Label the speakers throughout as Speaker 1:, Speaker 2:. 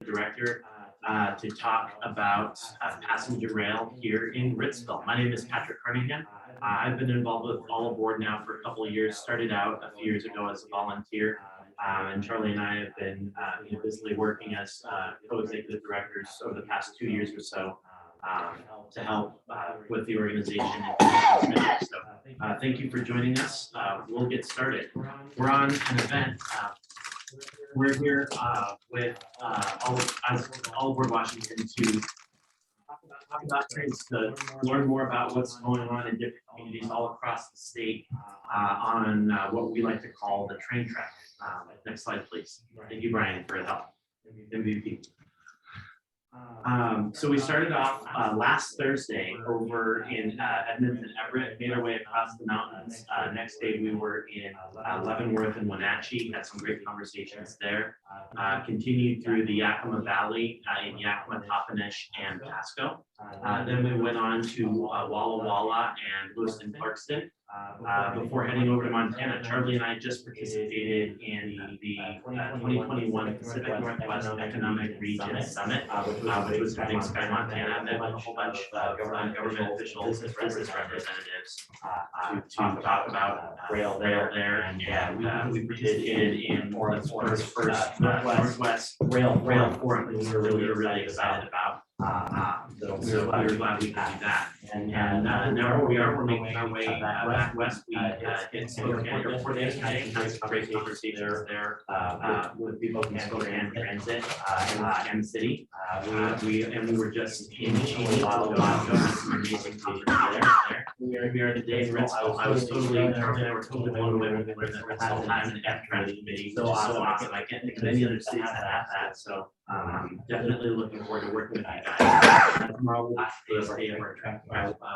Speaker 1: Director to talk about passenger rail here in Ritzville. My name is Patrick Carnahan. I've been involved with All Aboard now for a couple of years, started out a few years ago as a volunteer. And Charlie and I have been busily working as co-executive directors over the past 2 years or so to help with the organization. So thank you for joining us. We'll get started. We're on an event. We're here with All Aboard Washington to talk about trains, to learn more about what's going on in different communities all across the state on what we like to call the train track. Next slide, please. Thank you, Brian, for the help. MVP. So we started off last Thursday over in Edmonton, Everett, made our way across the mountains. Next day we were in Leavenworth and Wenatchee, had some great conversations there. Continued through the Yakima Valley in Yakima, Toppenish, and Pasco. Then we went on to Walla Walla and Lewiston, Clarkston. Before heading over to Montana, Charlie and I just participated in the 2021 Pacific Northwest Economic Region Summit, which was in Big Sky, Montana. Met with a whole bunch of government officials, business representatives to talk about rail there, and we participated in the first Northwest Rail Forum, which we're really excited about. So we were glad we could do that. And now we're making our way back west. We hit Spokane Airport yesterday, had some great conversations there with people from Spokane Transit and the city. We were just in Cheney, some amazing conversations there. We are today in Ritzville. I was totally blown away when we were in the Ritzville Time and F-Trans Committee, which is so awesome. I can't think of any other cities that have that. So definitely looking forward to working with you guys. Tomorrow, last day of our track,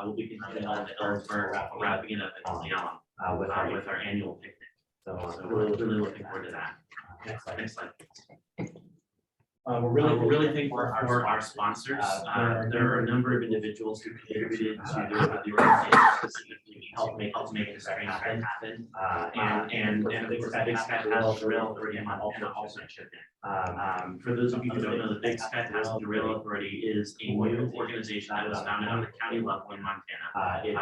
Speaker 1: we'll be continuing on to Ellensburg, wrapping it up in Leon with our annual picnic. So really looking forward to that. Next slide. We're really thankful for our sponsors. There are a number of individuals who contributed to the organization specifically help make this train happen. And of course, the Big Sky Passenger Rail Authority in Montana also chipped in. For those of you who don't know, the Big Sky Passenger Rail Authority is a new organization that was founded on the county level in Montana. It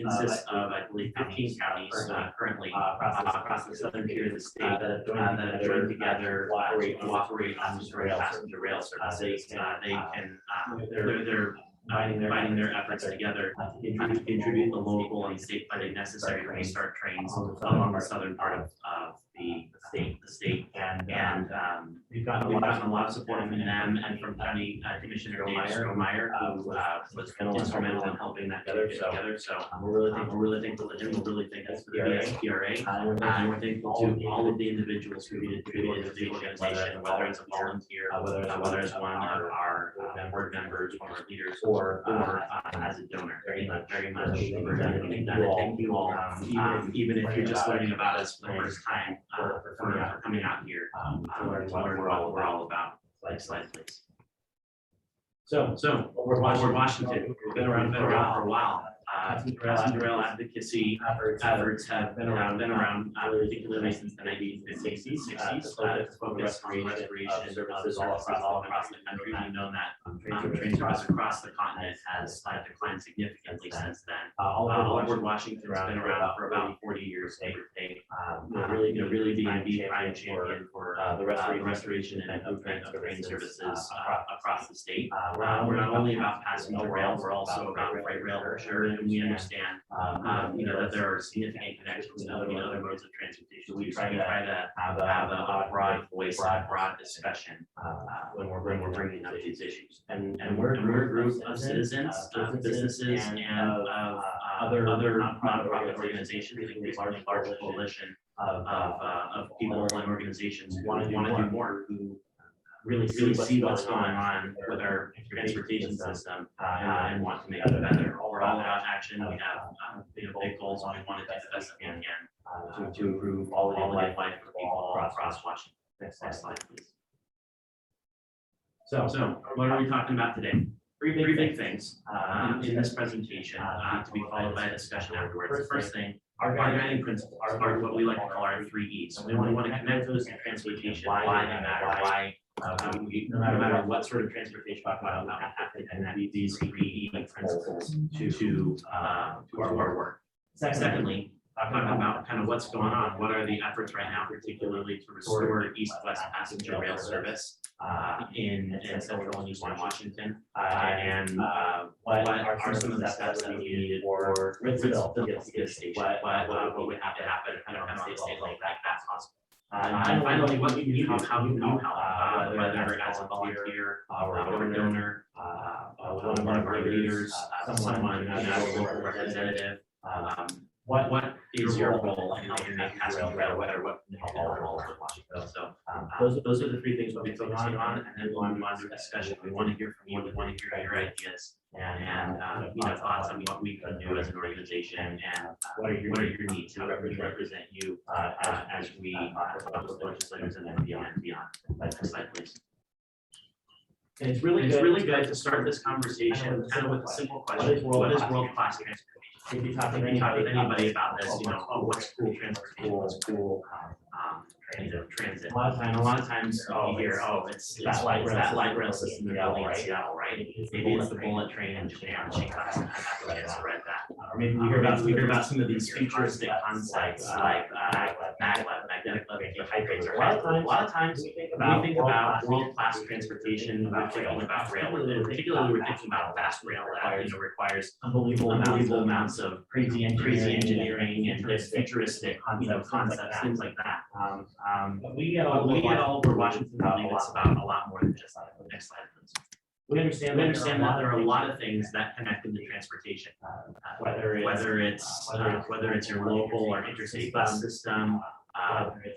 Speaker 1: consists of, I believe, 15 counties currently across the southern tier of the state that have joined together to operate on passenger rail services. They're combining their efforts together to contribute the local and state funding necessary to restart trains along the southern part of the state. And we've gotten a lot of support from them and from County Commissioner Dave Strohmeyer, who was instrumental in helping that get together. So we're really thankful to him. We're really thankful to the SPRA, and we're thankful to all of the individuals who contributed to the organization, whether it's a volunteer, whether it's one of our board members, one of our leaders, or as a donor. Very much for everything done. And thank you all, even if you're just learning about us for the first time, for coming out here to learn what we're all about. Next slide, please. So All Aboard Washington, we've been around for a while. Passenger rail advocacy efforts have been around, particularly since the 1960s. To focus on restoration services all across the country. We know that train service across the continent has declined significantly since then. All Aboard Washington has been around for about 40 years. Really being the prime champion for the restoration and improvement of train services across the state. We're not only about passenger rail, we're also about freight rail for sure. And we understand, that there are significant connections to other modes of transportation. We try to have a broad voice, a broad discussion when we're bringing up these issues. And we're a group of citizens, businesses, and other nonprofit organizations, a large coalition of people and organizations who want to do more, who really see what's going on with our transportation system and want to make it better. We're all about action. We have big goals, and we want to do the best that we can to improve quality of life for people across Washington. Next slide, please. So what are we talking about today? Three big things in this presentation to be followed by a discussion afterwards. The first thing, our guiding principles are what we like to call our 3 E's. So we want to connect those to transportation, why they matter, No matter what sort of transportation we talk about, we have to connect these three principles to our work. Secondly, talking about kind of what's going on, what are the efforts right now, particularly to restore east-west passenger rail service in central and eastern Washington, and what are some of the steps that we needed for Ritzville to get to this station, what would have to happen kind of on a state like that's possible. And finally, what you need, how you know help, whether as a volunteer or a donor, one of our leaders, someone, a local representative. What is your role in helping make passenger rail better? What can help all of Washington? So those are the three things we'll be focusing on, and then we'll move on to a discussion. We want to hear from you. We want to hear your ideas and thoughts on what we can do as an organization, and what are your needs? How do we represent you as we public legislators and then beyond. Next slide, please. And it's really good to start this conversation kind of with a simple question: what is world-class transportation? If you talk with anybody about this, oh, what's cool transportation? What's cool transit? A lot of times you hear, oh, it's that light rail system in Seattle, right? Maybe it's the bullet train in Japan, Shinkansen. I have read that. Or maybe we hear about some of these futuristic concepts like magnetic levitation hydrates. A lot of times we think about world-class transportation, we're thinking about rail, and particularly we're thinking about fast rail that requires unbelievable amounts of crazy engineering and futuristic concepts, things like that. But we get all over Washington building that's about a lot more than just that. Next slide, please. We understand that there are a lot of things that connect into transportation, whether it's your local or interstate bus system,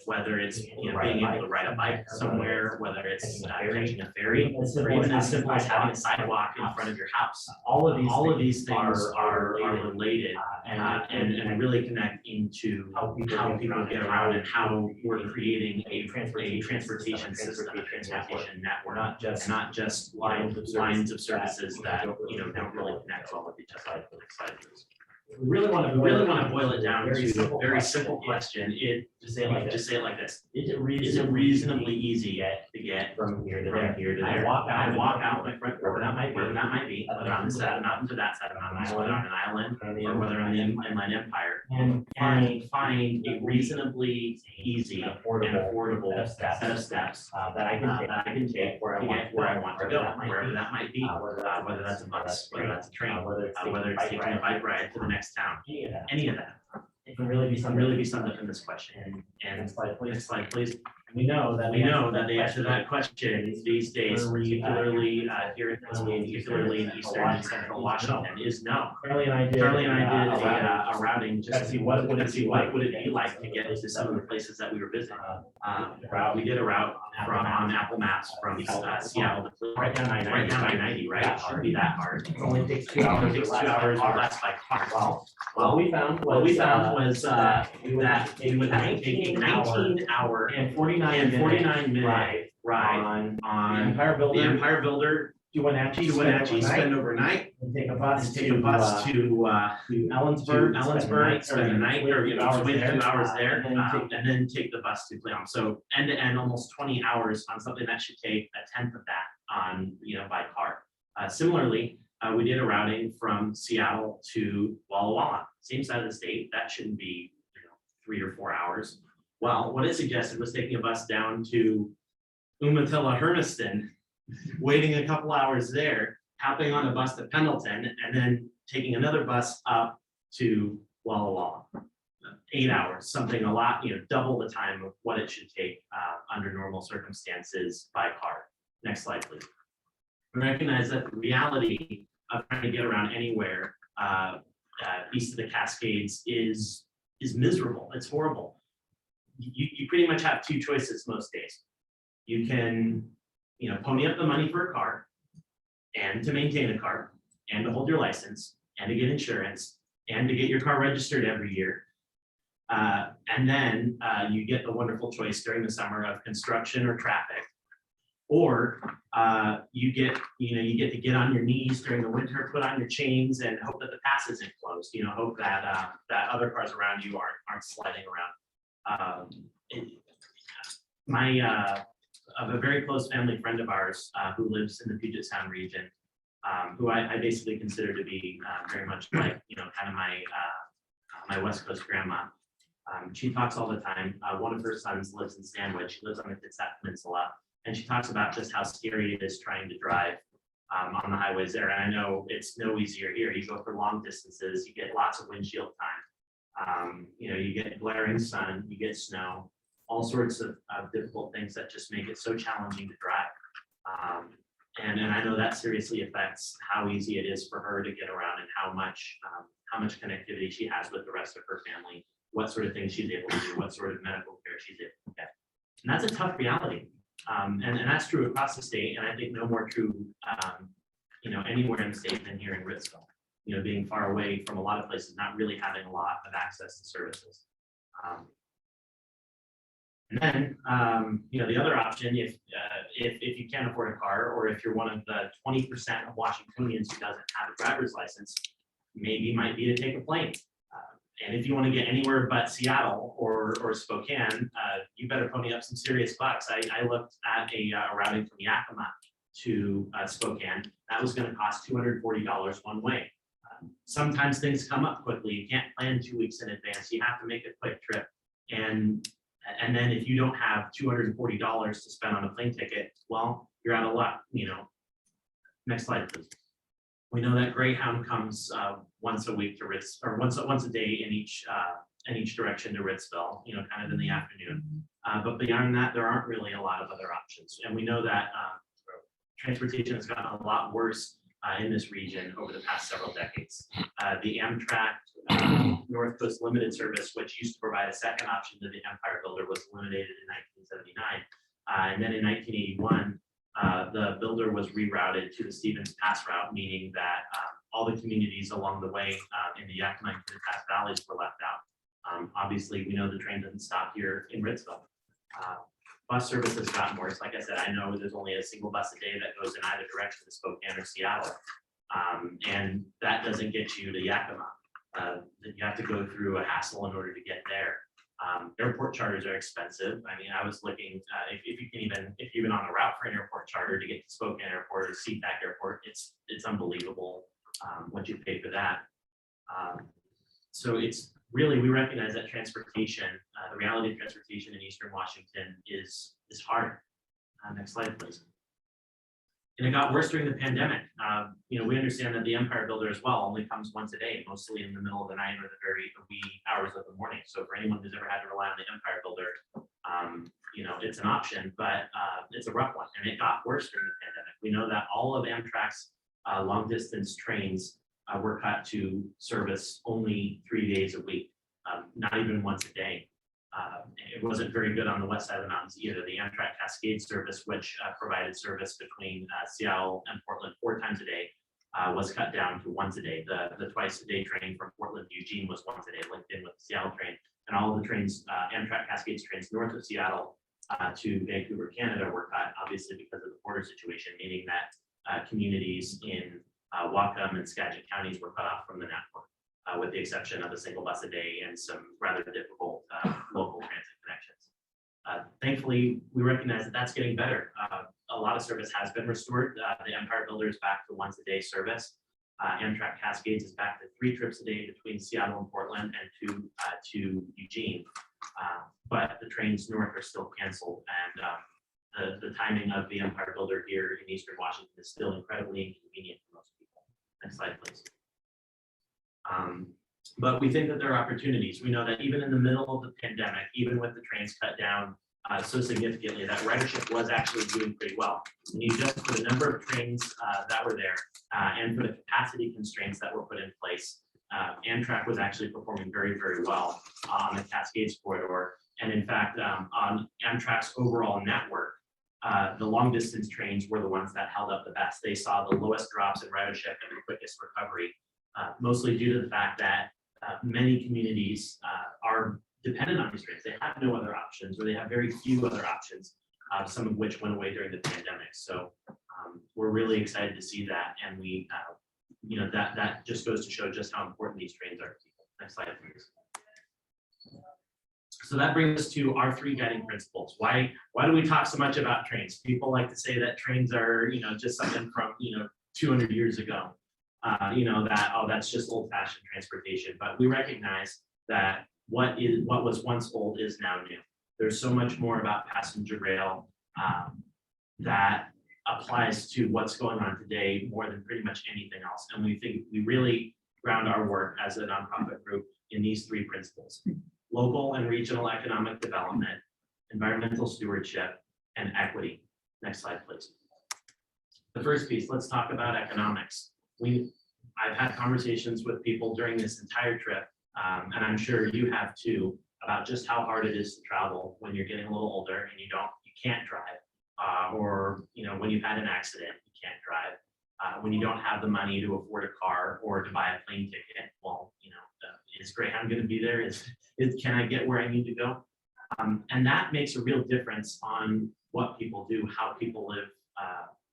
Speaker 1: whether it's being able to ride a bike somewhere, whether it's catching a ferry, or even as simple as having a sidewalk in front of your house. All of these things are related and really connect into how people get around and how we're creating a transportation system, a transportation network, not just lines of services that don't really connect well with each other. Next slide, please. We really want to boil it down to a very simple question. Just say it like this: Is it reasonably easy to get from here to there? I walk out my front door. That might be whether on this side, not into that side of the mountain, whether on an island or whether on the Inland Empire, and find a reasonably easy and affordable set of steps that I can take where I want to go, wherever that might be, whether that's a bus, whether that's a train, whether it's taking a bike ride to the next town, any of that. It can really be summed up in this question. And next slide, please. We know that the answer to that question these days, particularly here in Pennsylvania, particularly in eastern and central Washington, is no. Charlie and I did a routing just to see what would it be like to get to some of the places that we were visiting. We did a route from on Apple Maps from Seattle to right down I-90, right? It shouldn't be that hard. It only takes 2 hours. It takes 2 hours or less by car. Well, we found was that we would have to take a 19-hour and 49 minute ride on the Empire Builder to Wenatchee, spend overnight, and take a bus to Ellensburg, spend the night or 2 hours there, and then take the bus to Cleon. So end to end, almost 20 hours on something that should take a tenth of that on by car. Similarly, we did a routing from Seattle to Walla Walla, same side of the state. That shouldn't be 3 or 4 hours. Well, what it suggested was taking a bus down to Umatilla, Hermiston, waiting a couple hours there, hopping on a bus to Pendleton, and then taking another bus up to Walla Walla. 8 hours, something a lot, double the time of what it should take under normal circumstances by car. Next slide, please. We recognize that the reality of trying to get around anywhere east of the Cascades is miserable. It's horrible. You pretty much have two choices most days. You can, pony up the money for a car and to maintain a car and to hold your license and to get insurance and to get your car registered every year. And then you get the wonderful choice during the summer of construction or traffic. Or you get to get on your knees during the winter, put on your chains, and hope that the pass isn't closed. Hope that other cars around you aren't sliding around. a very close family friend of ours who lives in the Puget Sound region, who I basically consider to be very much like, kind of my West Coast grandma. She talks all the time. One of her sons lives in Sandwich. She lives on the Kitsap Peninsula, and she talks about just how scary it is trying to drive on the highways there. And I know it's no easier here. You go for long distances, you get lots of windshield time. You get glaring sun, you get snow, all sorts of difficult things that just make it so challenging to drive. And I know that seriously affects how easy it is for her to get around and how much connectivity she has with the rest of her family, what sort of things she's able to do, what sort of medical care she's able to get. And that's a tough reality. And that's true across the state. And I think no more true, anywhere in the state than here in Ritzville, being far away from a lot of places, not really having a lot of access to services. And then, the other option, if you can't afford a car, or if you're one of the 20% of Washingtonians who doesn't have a driver's license, maybe might be to take a plane. And if you want to get anywhere but Seattle or Spokane, you better pony up some serious bucks. I looked at a routing from Yakima to Spokane. That was going to cost $240 one way. Sometimes things come up quickly. You can't plan 2 weeks in advance. You have to make a quick trip. And then if you don't have $240 to spend on a plane ticket, well, you're out of luck. Next slide, please. We know that Greyhound comes once a week to Ritz, or once a day in each direction to Ritzville, kind of in the afternoon. But beyond that, there aren't really a lot of other options. And we know that transportation has gotten a lot worse in this region over the past several decades. The Amtrak North Coast Limited Service, which used to provide a second option to the Empire Builder, was eliminated in 1979. And then in 1981, the builder was rerouted to the Stevens Pass route, meaning that all the communities along the way in the Yakima and Pass valleys were left out. Obviously, we know the train doesn't stop here in Ritzville. Bus service has gotten worse. Like I said, I know there's only a single bus a day that goes in either direction to Spokane or Seattle. And that doesn't get you to Yakima. You have to go through a hassle in order to get there. Airport charters are expensive. I mean, I was looking, if you're even on a route for an airport charter to get to Spokane Airport or SeaTac Airport, it's unbelievable what you pay for that. So it's really, we recognize that transportation, the reality of transportation in Eastern Washington is hard. Next slide, please. And it got worse during the pandemic. We understand that the Empire Builder as well only comes once a day, mostly in the middle of the night or the very wee hours of the morning. So for anyone who's ever had to rely on the Empire Builder, it's an option, but it's a rough one. And it got worse during the pandemic. We know that all of Amtrak's long distance trains were cut to service only 3 days a week, not even once a day. It wasn't very good on the west side of the mountains either. The Amtrak Cascade service, which provided service between Seattle and Portland 4 times a day, was cut down to once a day. The twice a day train from Portland to Eugene was once a day, linked in with the Seattle train. And all of the trains, Amtrak Cascades trains north of Seattle to Vancouver, Canada were cut, obviously because of the border situation, meaning that communities in Whatcom and Skagit counties were cut off from the network. With the exception of a single bus a day and some rather difficult local transit connections. Thankfully, we recognize that that's getting better. A lot of service has been restored. The Empire Builder is back to once a day service. Amtrak Cascades is back to 3 trips a day between Seattle and Portland and to Eugene. But the trains north are still canceled, and the timing of the Empire Builder here in Eastern Washington is still incredibly inconvenient for most people. Next slide, please. But we think that there are opportunities. We know that even in the middle of the pandemic, even with the trains cut down so significantly, that ridership was actually doing pretty well. When you adjust for the number of trains that were there and for the capacity constraints that were put in place, Amtrak was actually performing very, very well on the Cascades corridor. And in fact, on Amtrak's overall network, the long distance trains were the ones that held up the best. They saw the lowest drops in ridership and the quickest recovery. Mostly due to the fact that many communities are dependent on these trains. They have no other options, or they have very few other options, some of which went away during the pandemic. So we're really excited to see that. And we, that just goes to show just how important these trains are to people. Next slide, please. So that brings us to our three guiding principles. Why do we talk so much about trains? People like to say that trains are, just something from, 200 years ago. That's just old-fashioned transportation. But we recognize that what was once old is now new. There's so much more about passenger rail that applies to what's going on today more than pretty much anything else. And we think we really ground our work as a nonprofit group in these three principles: local and regional economic development, environmental stewardship, and equity. Next slide, please. The first piece, let's talk about economics. I've had conversations with people during this entire trip, and I'm sure you have too, about just how hard it is to travel when you're getting a little older and you can't drive, or when you've had an accident, you can't drive. When you don't have the money to afford a car or to buy a plane ticket, well, is Greyhound going to be there? Can I get where I need to go? And that makes a real difference on what people do, how people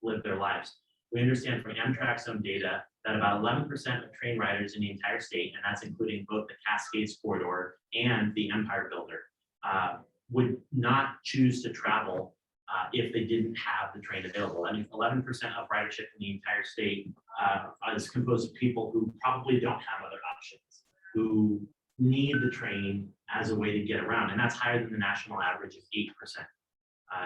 Speaker 1: live their lives. We understand from Amtrak's own data that about 11% of train riders in the entire state, and that's including both the Cascades corridor and the Empire Builder, would not choose to travel if they didn't have the train available. I mean, 11% of ridership in the entire state is composed of people who probably don't have other options, who need the train as a way to get around, and that's higher than the national average of 8%.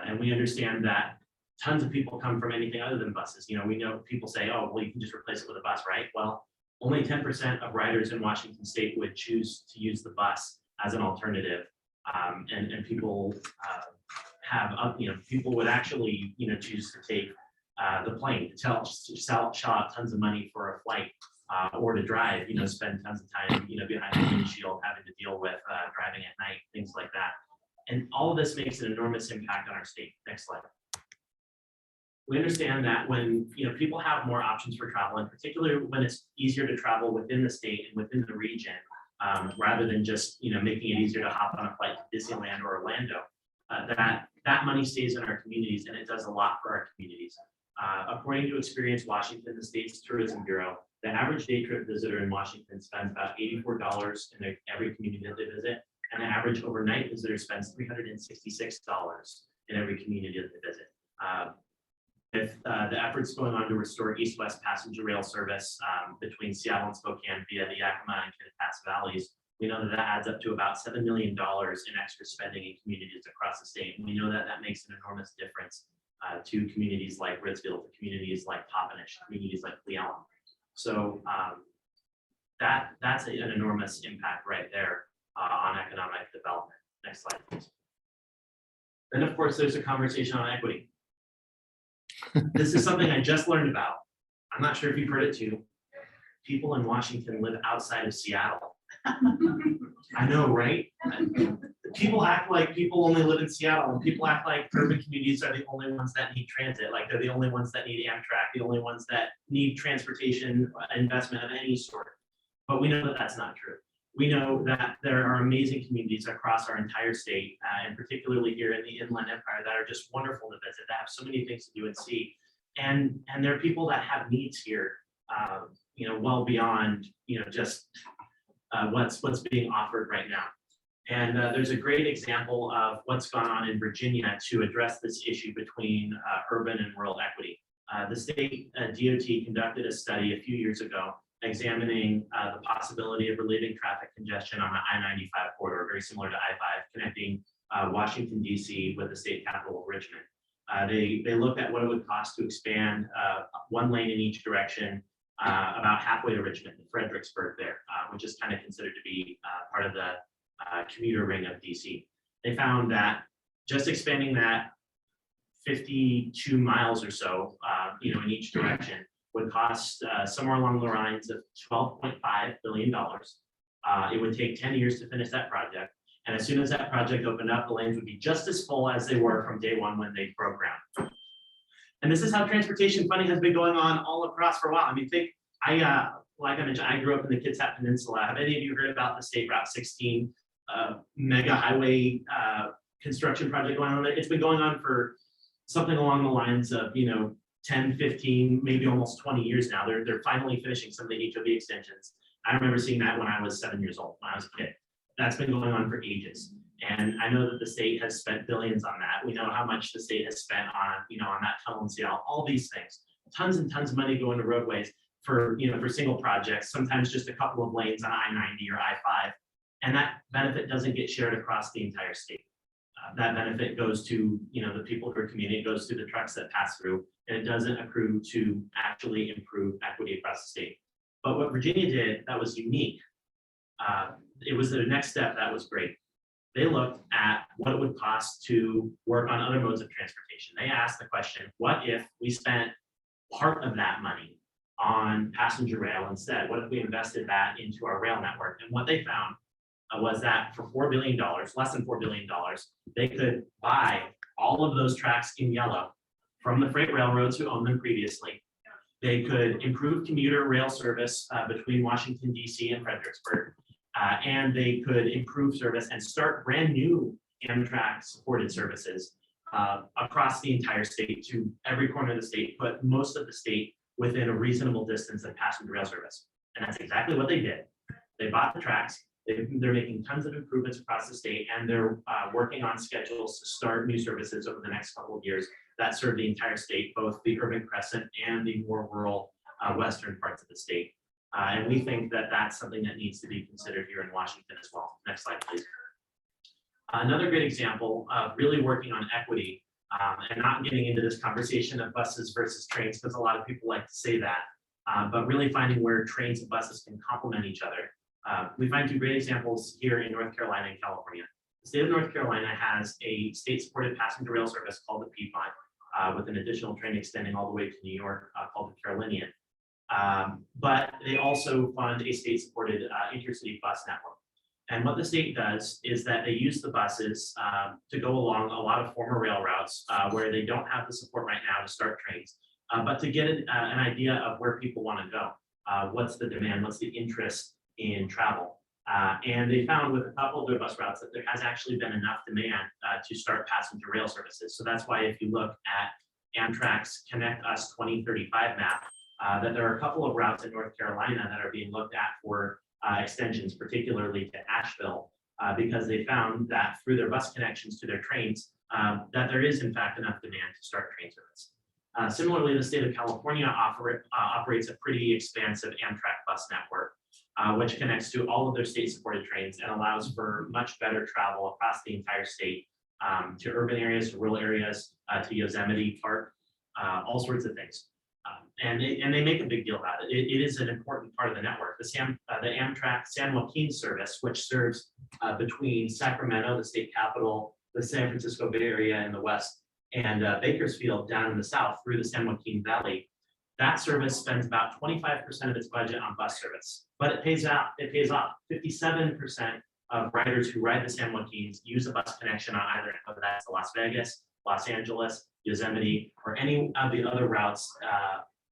Speaker 1: And we understand that tons of people come from anything other than buses. We know people say, oh, well, you can just replace it with a bus, right? Well, only 10% of riders in Washington state would choose to use the bus as an alternative. And people people would actually, choose to take the plane to shell out tons of money for a flight, or to drive, spend tons of time, behind the windshield, having to deal with driving at night, things like that. And all of this makes an enormous impact on our state. Next slide. We understand that when people have more options for travel, and particularly when it's easier to travel within the state and within the region, rather than just making it easier to hop on a flight to Disneyland or Orlando, that money stays in our communities, and it does a lot for our communities. According to Experience Washington, the state's tourism bureau, the average day trip visitor in Washington spends about $84 in every community that they visit, and the average overnight visitor spends $366 in every community that they visit. With the efforts going on to restore east-west passenger rail service between Seattle and Spokane via the Yakima and Kittitas valleys, we know that adds up to about $7 million in extra spending in communities across the state. And we know that makes an enormous difference to communities like Ritzville, to communities like Toppenish, communities like Cle Elum. So that's an enormous impact right there on economic development. Next slide, please. Then, of course, there's a conversation on equity. This is something I just learned about. I'm not sure if you've heard it too. People in Washington live outside of Seattle. I know, right? People act like people only live in Seattle, and people act like urban communities are the only ones that need transit, like they're the only ones that need Amtrak, the only ones that need transportation investment of any sort. But we know that that's not true. We know that there are amazing communities across our entire state, and particularly here in the Inland Empire, that are just wonderful to visit, that have so many things to do and see. And there are people that have needs here, well beyond, just what's being offered right now. And there's a great example of what's gone on in Virginia to address this issue between urban and rural equity. The state DOT conducted a study a few years ago examining the possibility of relieving traffic congestion on the I-95 corridor, very similar to I-5, connecting Washington, D.C. with the state capital of Richmond. They looked at what it would cost to expand one lane in each direction about halfway to Richmond, Fredericksburg there, which is kind of considered to be part of the commuter ring of DC. They found that just expanding that 52 miles or so, in each direction would cost somewhere along the lines of $12.5 billion. It would take 10 years to finish that project. And as soon as that project opened up, the lanes would be just as full as they were from day one when they broke ground. And this is how transportation funding has been going on all across for a while. I mean, like I mentioned, I grew up in the Kitsap Peninsula. Have any of you heard about the State Route 16 mega highway construction project going on there? It's been going on for something along the lines of, 10, 15, maybe almost 20 years now. They're finally finishing some of the HOV extensions. I remember seeing that when I was 7 years old, when I was a kid. That's been going on for ages. And I know that the state has spent billions on that. We know how much the state has spent on, on that tunnel in Seattle, all these things. Tons and tons of money go into roadways for, for single projects, sometimes just a couple of lanes on I-90 or I-5. And that benefit doesn't get shared across the entire state. That benefit goes to, the people who are commuting, it goes to the trucks that pass through, and it doesn't accrue to actually improve equity across the state. But what Virginia did that was unique, it was the next step that was great. They looked at what it would cost to work on other modes of transportation. They asked the question, what if we spent part of that money on passenger rail instead? What if we invested that into our rail network? And what they found was that for $4 billion, less than $4 billion, they could buy all of those tracks in yellow from the freight railroads who owned them previously. They could improve commuter rail service between Washington, D.C. and Fredericksburg. And they could improve service and start brand new Amtrak supported services across the entire state to every corner of the state, but most of the state within a reasonable distance of passenger rail service. And that's exactly what they did. They bought the tracks. They're making tons of improvements across the state, and they're working on schedules to start new services over the next couple of years that serve the entire state, both the urban crescent and the more rural western parts of the state. And we think that that's something that needs to be considered here in Washington as well. Next slide, please. Another good example of really working on equity and not getting into this conversation of buses versus trains, because a lot of people like to say that, but really finding where trains and buses can complement each other. We find two great examples here in North Carolina and California. The state of North Carolina has a state-supported passenger rail service called the Piedmont, with an additional train extending all the way to New York called the Carolinian. But they also fund a state-supported intercity bus network. And what the state does is that they use the buses to go along a lot of former rail routes where they don't have the support right now to start trains, but to get an idea of where people want to go. What's the demand? What's the interest in travel? And they found with a couple of their bus routes that there has actually been enough demand to start passenger rail services. So that's why if you look at Amtrak's Connect Us 2035 map, that there are a couple of routes in North Carolina that are being looked at for extensions, particularly to Asheville, because they found that through their bus connections to their trains, that there is in fact enough demand to start train service. Similarly, the state of California operates a pretty expansive Amtrak bus network, which connects to all of their state-supported trains and allows for much better travel across the entire state, to urban areas, to rural areas, to Yosemite Park, all sorts of things. And they make a big deal about it. It is an important part of the network. The Amtrak San Joaquin service, which serves between Sacramento, the state capital, the San Francisco Bay Area in the west, and Bakersfield down in the south through the San Joaquin Valley. That service spends about 25% of its budget on bus service, but it pays out. It pays off. 57% of riders who ride the San Joaquins use a bus connection on either end, whether that's to Las Vegas, Los Angeles, Yosemite, or any of the other routes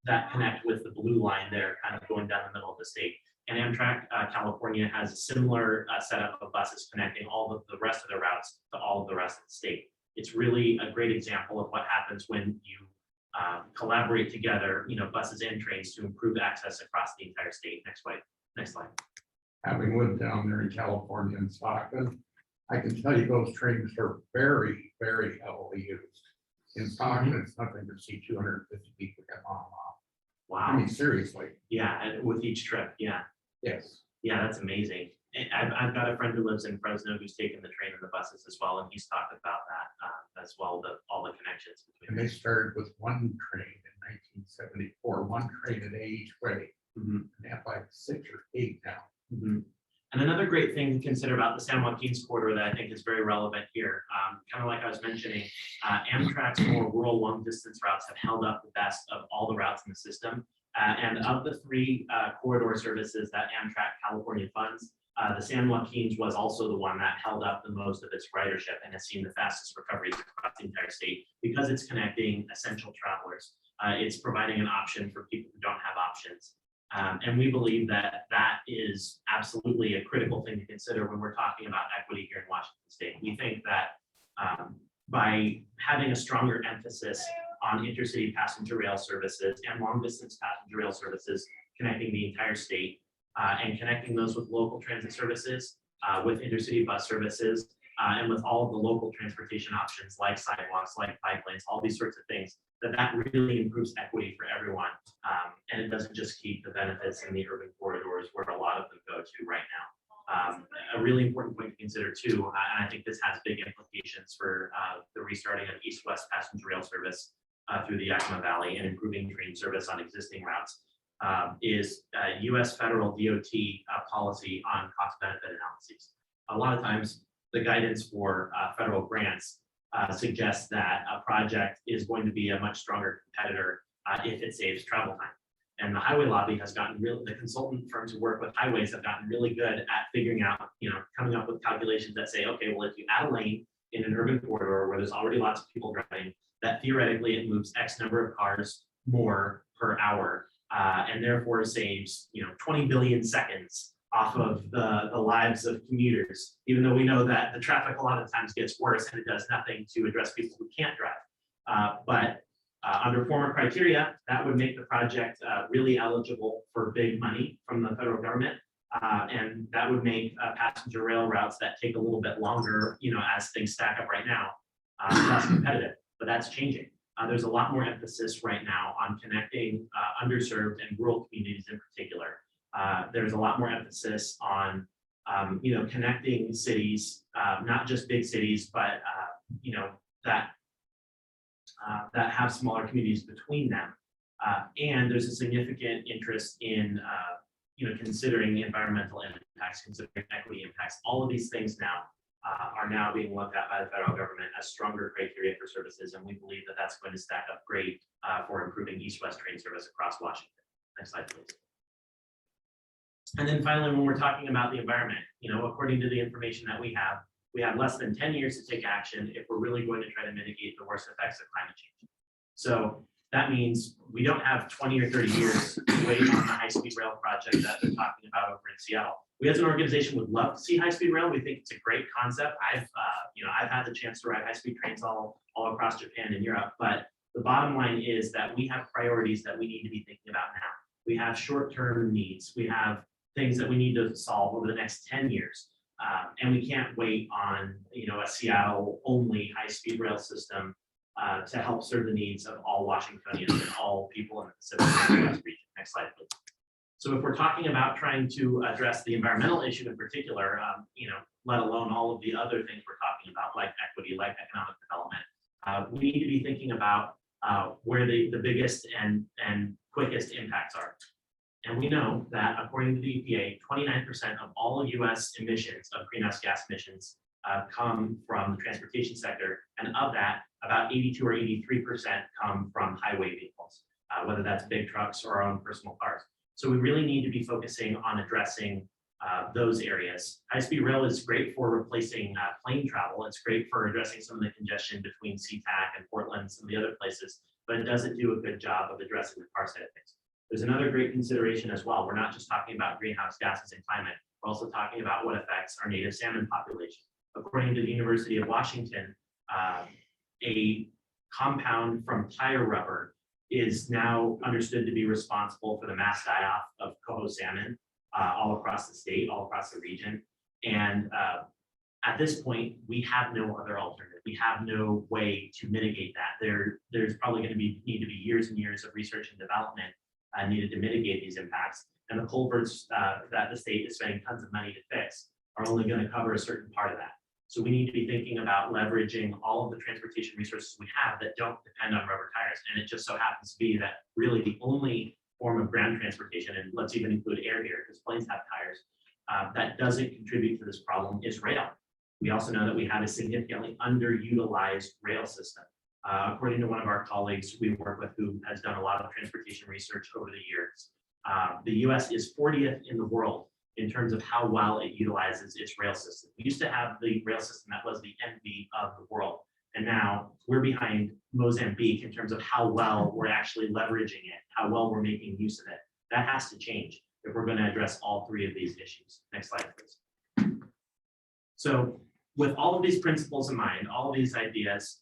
Speaker 1: that connect with the blue line there, kind of going down the middle of the state. And Amtrak California has a similar setup of buses connecting all of the rest of the routes to all of the rest of the state. It's really a great example of what happens when you collaborate together, buses and trains to improve access across the entire state. Next slide.
Speaker 2: Having lived down there in California and Stockton, I can tell you those trains are very, very heavily used. In Stockton, it's nothing to see 250 people get on and off.
Speaker 1: Wow.
Speaker 2: I mean, seriously.
Speaker 1: Yeah, and with each trip, yeah.
Speaker 2: Yes.
Speaker 1: Yeah, that's amazing. I've got a friend who lives in Fresno who's taken the train and the buses as well, and he's talked about that as well, all the connections between.
Speaker 2: And they started with one train in 1974, one train at each way.
Speaker 1: Mm-hmm.
Speaker 2: And they have like 6 or 8 now.
Speaker 1: Mm-hmm. And another great thing to consider about the San Joaquin's corridor that I think is very relevant here, kind of like I was mentioning, Amtrak's more rural long distance routes have held up the best of all the routes in the system. And of the 3 corridor services that Amtrak California funds, the San Joaquin's was also the one that held up the most of its ridership and has seen the fastest recoveries across the entire state because it's connecting essential travelers. It's providing an option for people who don't have options. And we believe that that is absolutely a critical thing to consider when we're talking about equity here in Washington State. We think that by having a stronger emphasis on intercity passenger rail services and long distance passenger rail services connecting the entire state and connecting those with local transit services, with intercity bus services, and with all of the local transportation options like sidewalks, like bike lanes, all these sorts of things, that really improves equity for everyone. And it doesn't just keep the benefits in the urban corridors where a lot of them go to right now. A really important point to consider too, and I think this has big implications for the restarting of east-west passenger rail service through the Yakima Valley and improving train service on existing routes, is U.S. federal DOT policy on cost-benefit analyses. A lot of times, the guidance for federal grants suggests that a project is going to be a much stronger competitor if it saves travel time. And the highway lobby has gotten the consultant firms who work with highways have gotten really good at figuring out, coming up with calculations that say, okay, well, if you add a lane in an urban corridor where there's already lots of people driving, that theoretically it moves X number of cars more per hour, and therefore saves, 20 billion seconds off of the lives of commuters, even though we know that the traffic a lot of times gets worse and it does nothing to address people who can't drive. But under former criteria, that would make the project really eligible for big money from the federal government. And that would make passenger rail routes that take a little bit longer, as things stack up right now, less competitive. But that's changing. There's a lot more emphasis right now on connecting underserved and rural communities in particular. There's a lot more emphasis on, connecting cities, not just big cities, but, that have smaller communities between them. And there's a significant interest in, considering environmental impacts, considering equity impacts. All of these things now are now being looked at by the federal government as stronger criteria for services. And we believe that that's going to stack up great for improving east-west train service across Washington. Next slide, please. And then finally, when we're talking about the environment, according to the information that we have less than 10 years to take action if we're really going to try to mitigate the worst effects of climate change. So that means we don't have 20 or 30 years to wait on the high-speed rail project that they're talking about over in Seattle. We as an organization would love to see high-speed rail. We think it's a great concept. I've had the chance to ride high-speed trains all across Japan and Europe, but the bottom line is that we have priorities that we need to be thinking about now. We have short-term needs. We have things that we need to solve over the next 10 years. And we can't wait on, a Seattle-only high-speed rail system to help serve the needs of all Washingtonians and all people in the Pacific Northwest region. Next slide, please. So if we're talking about trying to address the environmental issue in particular, let alone all of the other things we're talking about, like equity, like economic development, we need to be thinking about where the biggest and quickest impacts are. And we know that according to the EPA, 29% of all US emissions of greenhouse gas emissions come from the transportation sector. And of that, about 82 or 83% come from highway vehicles, whether that's big trucks or our own personal cars. So we really need to be focusing on addressing those areas. High-speed rail is great for replacing plane travel. It's great for addressing some of the congestion between SeaTac and Portland, some of the other places, but it doesn't do a good job of addressing the car side of things. There's another great consideration as well. We're not just talking about greenhouse gases and climate. We're also talking about what affects our native salmon population. According to the University of Washington, a compound from tire rubber is now understood to be responsible for the mass die-off of coho salmon all across the state, all across the region. And at this point, we have no other alternative. We have no way to mitigate that. There's probably going to need to be years and years of research and development needed to mitigate these impacts. And the culverts that the state is spending tons of money to fix are only going to cover a certain part of that. So we need to be thinking about leveraging all of the transportation resources we have that don't depend on rubber tires. And it just so happens to be that really the only form of ground transportation, and let's even include air here because planes have tires, that doesn't contribute to this problem is rail. We also know that we have a significantly underutilized rail system. According to one of our colleagues we work with who has done a lot of transportation research over the years, the US is 40th in the world in terms of how well it utilizes its rail system. We used to have the rail system that was the envy of the world. And now we're behind Mozambique in terms of how well we're actually leveraging it, how well we're making use of it. That has to change if we're going to address all three of these issues. Next slide, please. So with all of these principles in mind, all of these ideas,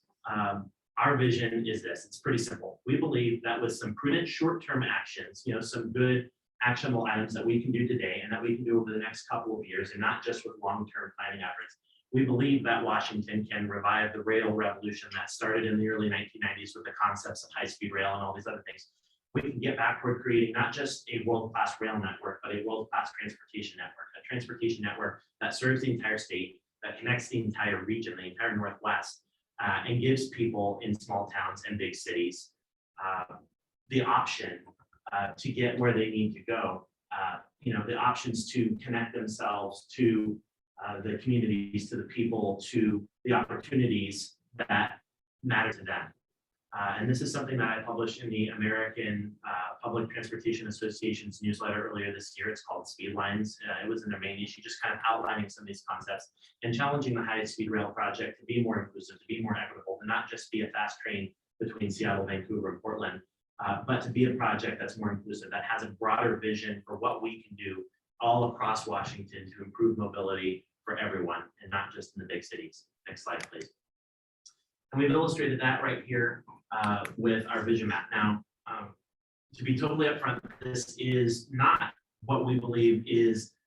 Speaker 1: our vision is this. It's pretty simple. We believe that with some prudent short-term actions, some good actionable items that we can do today and that we can do over the next couple of years, and not just with long-term planning efforts, We believe that Washington can revive the rail revolution that started in the early 1990s with the concepts of high-speed rail and all these other things. We can get backward creating not just a world-class rail network, but a world-class transportation network, a transportation network that serves the entire state, that connects the entire region, the entire Northwest, and gives people in small towns and big cities the option to get where they need to go. The options to connect themselves to the communities, to the people, to the opportunities that matter to them. And this is something that I published in the American Public Transportation Association's newsletter earlier this year. It's called Speed Lines. It was in their main issue, just kind of outlining some of these concepts and challenging the high speed rail project to be more inclusive, to be more equitable, to not just be a fast train between Seattle, Vancouver, and Portland, but to be a project that's more inclusive, that has a broader vision for what we can do all across Washington to improve mobility for everyone and not just in the big cities. Next slide, please. And we've illustrated that right here with our vision map. Now, to be totally upfront, this is not what we believe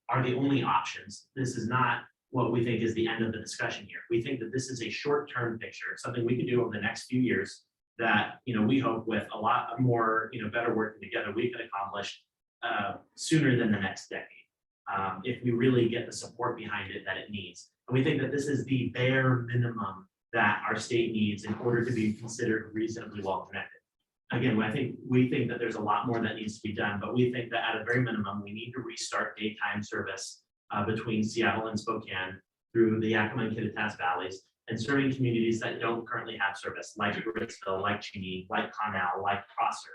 Speaker 1: are the only options. This is not what we think is the end of the discussion here. We think that this is a short-term picture, something we can do over the next few years that we hope with a lot more better working together we can accomplish sooner than the next decade if we really get the support behind it that it needs. And we think that this is the bare minimum that our state needs in order to be considered reasonably well connected. Again, we think that there's a lot more that needs to be done, but we think that at a very minimum, we need to restart daytime service between Seattle and Spokane through the Yakima and Kittitas valleys and serving communities that don't currently have service, like Ritzville, like Cheney, like Connell, like Prosser.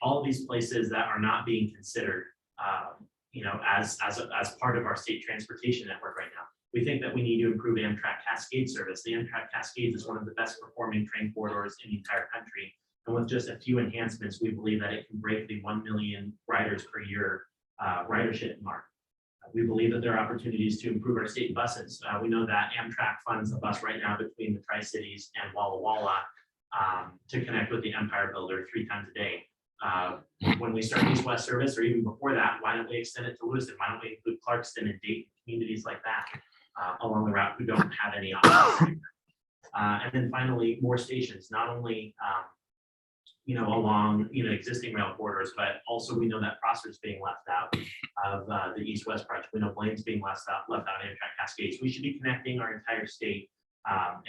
Speaker 1: All of these places that are not being considered as part of our state transportation network right now. We think that we need to improve Amtrak Cascade service. The Amtrak Cascade is one of the best performing train corridors in the entire country. And with just a few enhancements, we believe that it can break the 1 million riders per year ridership mark. We believe that there are opportunities to improve our state buses. We know that Amtrak funds a bus right now between the Tri-Cities and Walla Walla to connect with the Empire Builder 3 times a day. When we start east-west service, or even before that, why don't we extend it to Lewiston? Why don't we include Clarkston and Dayton, communities like that along the route who don't have any options? And then finally, more stations, not only along existing rail corridors, but also we know that Prosser is being left out of the east-west project. We know Blaine's being left out of Amtrak Cascades. We should be connecting our entire state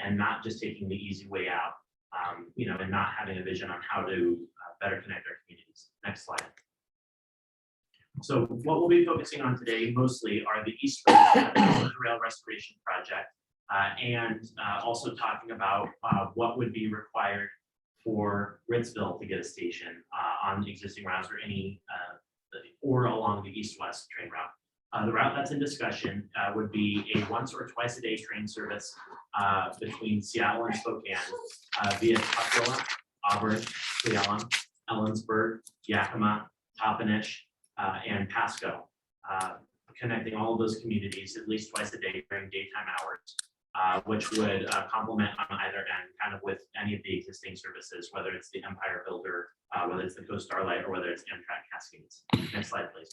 Speaker 1: and not just taking the easy way out, and not having a vision on how to better connect our communities. Next slide. So what we'll be focusing on today mostly are the East Rail Restoration Project and also talking about what would be required for Ritzville to get a station on the existing routes or along the east-west train route. The route that's in discussion would be a once or twice a day train service between Seattle and Spokane via Tukwila, Auburn, Cle Elum, Ellensburg, Yakima, Toppenish, and Pasco, connecting all of those communities at least twice a day during daytime hours, which would complement on either end, kind of with any of the existing services, whether it's the Empire Builder, whether it's the Coast Starlight, or whether it's Amtrak Cascades. Next slide, please.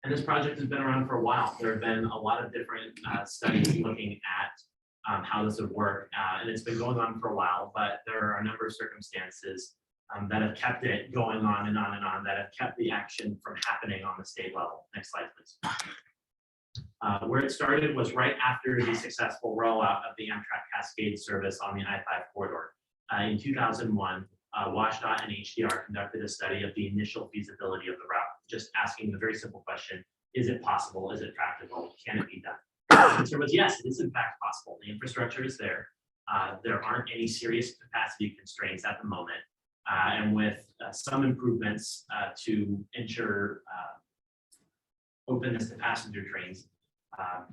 Speaker 1: And this project has been around for a while. There have been a lot of different studies looking at how this would work, and it's been going on for a while, but there are a number of circumstances that have kept it going on and on and on, that have kept the action from happening on the state level. Next slide, please. Where it started was right after the successful rollout of the Amtrak Cascade service on the I-5 corridor. In 2001, WashDOT and HDR conducted a study of the initial feasibility of the route, just asking the very simple question, is it possible? Is it practical? Can it be done? The answer was yes, it is in fact possible. The infrastructure is there. There aren't any serious capacity constraints at the moment. And with some improvements to ensure openness to passenger trains,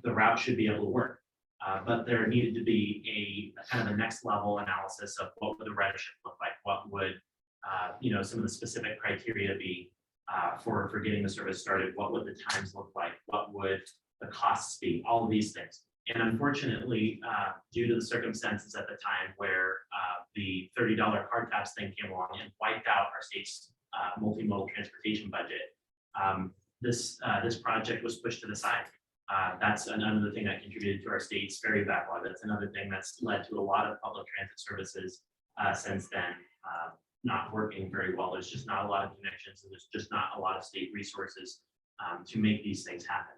Speaker 1: the route should be able to work. But there needed to be a kind of a next level analysis of what would the ridership look like, what would some of the specific criteria be for getting the service started, what would the times look like, what would the costs be, all of these things. And unfortunately, due to the circumstances at the time where the $30 car tax thing came along and wiped out our state's multimodal transportation budget, this project was pushed to the side. That's another thing that contributed to our state's ferry backlog. That's another thing that's led to a lot of public transit services since then not working very well. There's just not a lot of connections, and there's just not a lot of state resources to make these things happen.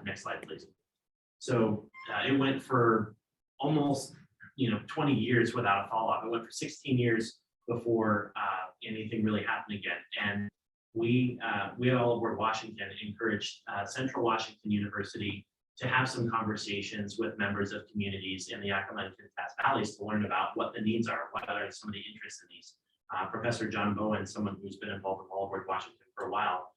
Speaker 1: Next slide, please. So it went for almost 20 years without a fall off. It went for 16 years before anything really happened again. And we at All Aboard Washington encouraged Central Washington University to have some conversations with members of communities in the Yakima and Pintas Valleys to learn about what the needs are, what are some of the interests in these. Professor John Bowen, someone who's been involved with All Aboard Washington for a while,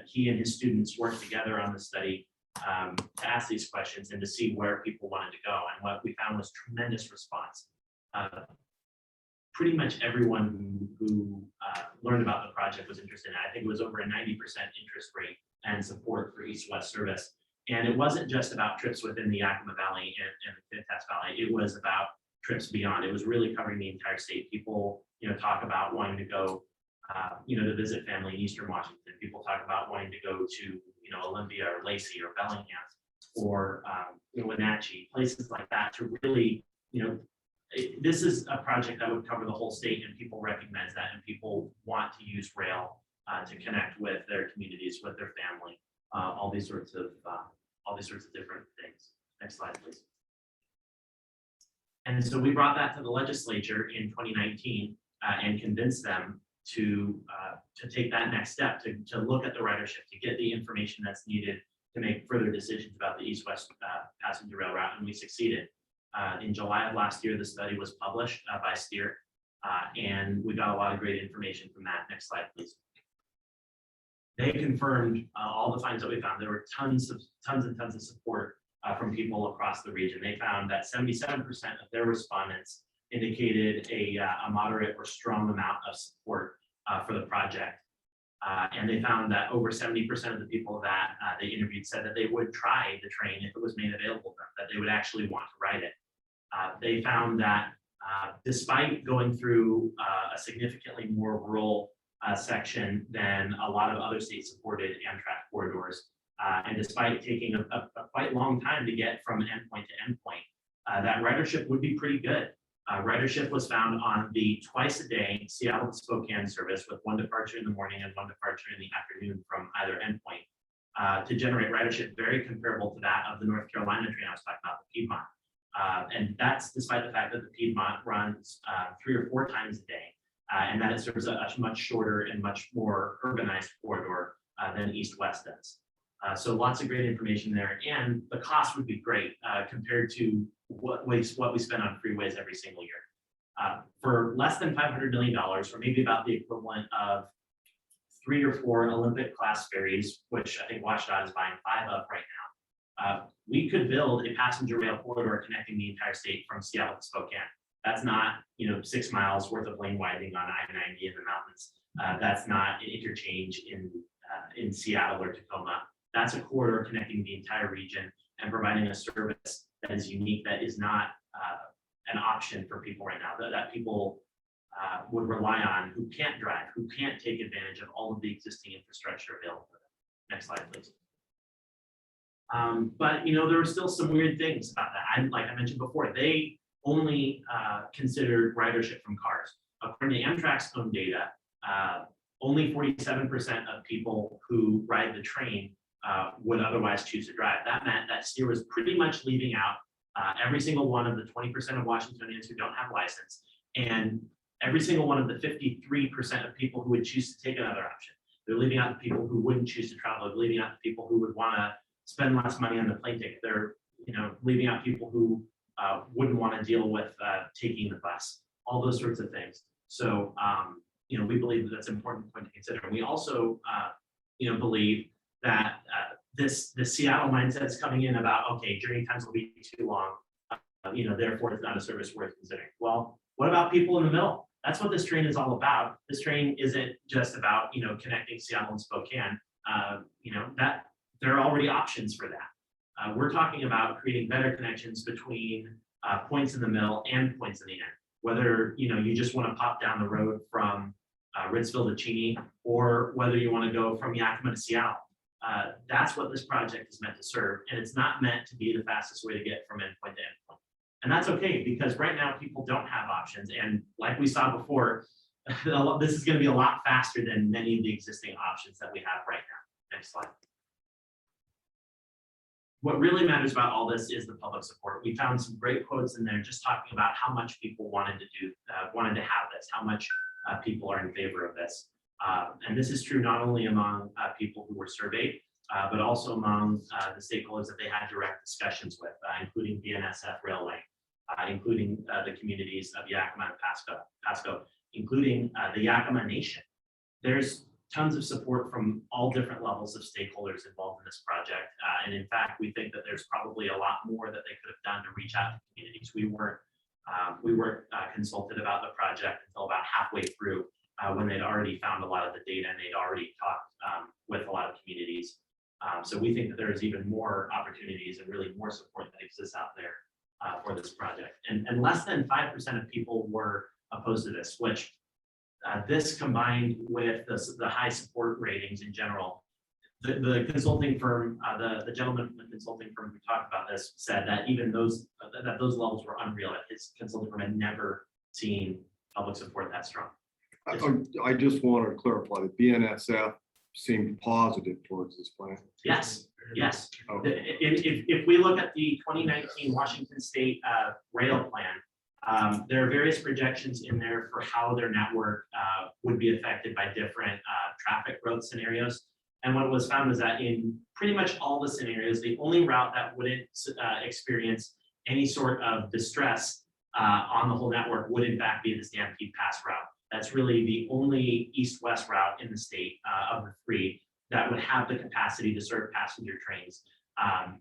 Speaker 1: he and his students worked together on the study to ask these questions and to see where people wanted to go. And what we found was tremendous response. Pretty much everyone who learned about the project was interested in it. I think it was over a 90% interest rate and support for east-west service. And it wasn't just about trips within the Yakima Valley and the Pintas Valley. It was about trips beyond. It was really covering the entire state. People, talk about wanting to go, to visit family in Eastern Washington. People talk about wanting to go to, Olympia or Lacey or Bellingham or, Wenatchee, places like that to really, this is a project that would cover the whole state, and people recognize that, and people want to use rail to connect with their communities, with their family, all these sorts of different things. Next slide, please. And so we brought that to the legislature in 2019 and convinced them to take that next step, to look at the ridership, to get the information that's needed to make further decisions about the east-west passenger rail route, and we succeeded. In July of last year, the study was published by Steer, and we got a lot of great information from that. Next slide, please. They confirmed all the finds that we found. There were tons and tons of support from people across the region. They found that 77% of their respondents indicated a moderate or strong amount of support for the project. And they found that over 70% of the people that they interviewed said that they would try the train if it was made available to them, that they would actually want to ride it. They found that despite going through a significantly more rural section than a lot of other state-supported Amtrak corridors, and despite taking a quite long time to get from endpoint to endpoint, that ridership would be pretty good. Ridership was found on the twice-a-day Seattle to Spokane service with one departure in the morning and one departure in the afternoon from either endpoint to generate ridership very comparable to that of the North Carolina train I was talking about, the Piedmont. And that's despite the fact that the Piedmont runs 3 or 4 times a day, and that it serves a much shorter and much more urbanized corridor than east-west does. So lots of great information there, and the cost would be great compared to what we spend on freeways every single year. For less than $500 million, or maybe about the equivalent of 3 or 4 Olympic-class ferries, which I think WashDOT is buying 5 of right now, we could build a passenger rail corridor connecting the entire state from Seattle to Spokane. That's not 6 miles worth of lane widening on I-90 in the mountains. That's not an interchange in Seattle or Tacoma. That's a corridor connecting the entire region and providing a service that is unique, that is not an option for people right now, that people would rely on who can't drive, who can't take advantage of all of the existing infrastructure available for them. Next slide, please. But there were still some weird things about that. Like I mentioned before, they only considered ridership from cars. According to Amtrak's own data, only 47% of people who ride the train would otherwise choose to drive. That meant that Steer was pretty much leaving out every single one of the 20% of Washingtonians who don't have license, and every single one of the 53% of people who would choose to take another option. They're leaving out the people who wouldn't choose to travel. They're leaving out the people who would want to spend less money on the plane ticket. They're leaving out people who wouldn't want to deal with taking the bus. All those sorts of things. So we believe that that's an important point to consider. We also believe that the Seattle mindset is coming in about, okay, journey times will be too long, therefore it's not a service worth considering. Well, what about people in the middle? That's what this train is all about. This train isn't just about connecting Seattle and Spokane. That there are already options for that. We're talking about creating better connections between points in the middle and points in the end. Whether you just want to pop down the road from Ritzville to Cheney, or whether you want to go from Yakima to Seattle. That's what this project is meant to serve, and it's not meant to be the fastest way to get from endpoint to endpoint. And that's okay, because right now people don't have options, and like we saw before, this is going to be a lot faster than many of the existing options that we have right now. Next slide. What really matters about all this is the public support. We found some great quotes in there just talking about how much people wanted to have this, how much people are in favor of this. And this is true not only among people who were surveyed, but also among the stakeholders that they had direct discussions with, including BNSF Railway, including the communities of Yakima and Pasco, including the Yakima Nation. There's tons of support from all different levels of stakeholders involved in this project. And in fact, we think that there's probably a lot more that they could have done to reach out to communities. We weren't consulted about the project until about halfway through, when they'd already found a lot of the data and they'd already talked with a lot of communities. So we think that there's even more opportunities and really more support that exists out there for this project. And less than 5% of people were opposed to this, which this combined with the high support ratings in general, the consulting firm, the gentleman from the consulting firm who talked about this said that even those levels were unreal. His consulting firm had never seen public support that strong.
Speaker 3: I just want to clarify that BNSF seemed positive towards this plan.
Speaker 1: Yes, yes.
Speaker 3: Okay.
Speaker 1: If we look at the 2019 Washington State rail plan, there are various projections in there for how their network would be affected by different traffic growth scenarios. And what was found was that in pretty much all the scenarios, the only route that wouldn't experience any sort of distress on the whole network would in fact be the Stampede Pass route. That's really the only east-west route in the state of the three that would have the capacity to serve passenger trains,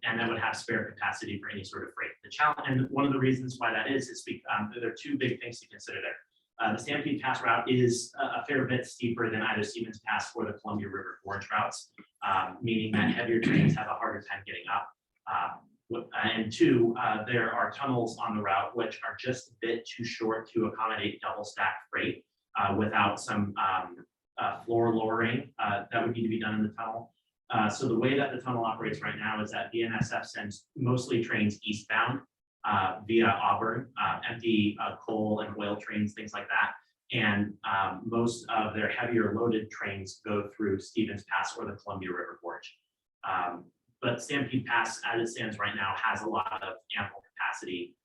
Speaker 1: and that would have spare capacity for any sort of freight. The challenge, and one of the reasons why that is because there are two big things to consider there. The Stampede Pass route is a fair bit steeper than either Stevens Pass or the Columbia River Gorge routes, meaning that heavier trains have a harder time getting up. And two, there are tunnels on the route which are just a bit too short to accommodate double stacked freight without some floor lowering that would need to be done in the tunnel. So the way that the tunnel operates right now is that BNSF sends mostly trains eastbound via Auburn, empty coal and oil trains, things like that. And most of their heavier loaded trains go through Stevens Pass or the Columbia River Gorge. But Stampede Pass, as it stands right now, has a lot of ample capacity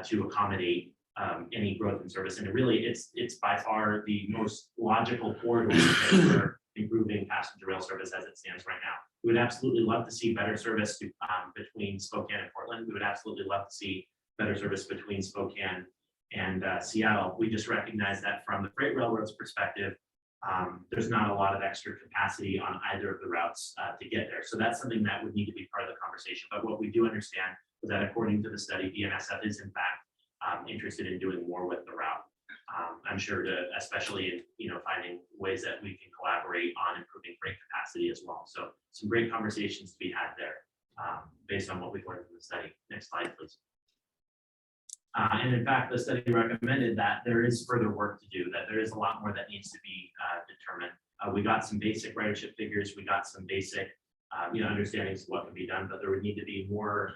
Speaker 1: to accommodate any growth in service. And it's by far the most logical corridor for improving passenger rail service as it stands right now. We would absolutely love to see better service between Spokane and Portland. We would absolutely love to see better service between Spokane and Seattle. We just recognize that from the freight railroad's perspective, there's not a lot of extra capacity on either of the routes to get there. So that's something that would need to be part of the conversation. But what we do understand is that according to the study, BNSF is in fact interested in doing more with the route. I'm sure especially in finding ways that we can collaborate on improving freight capacity as well. So some great conversations to be had there based on what we've learned from the study. Next slide, please. And in fact, the study recommended that there is further work to do, that there is a lot more that needs to be determined. We got some basic ridership figures, we got some basic understandings of what can be done, but there would need to be more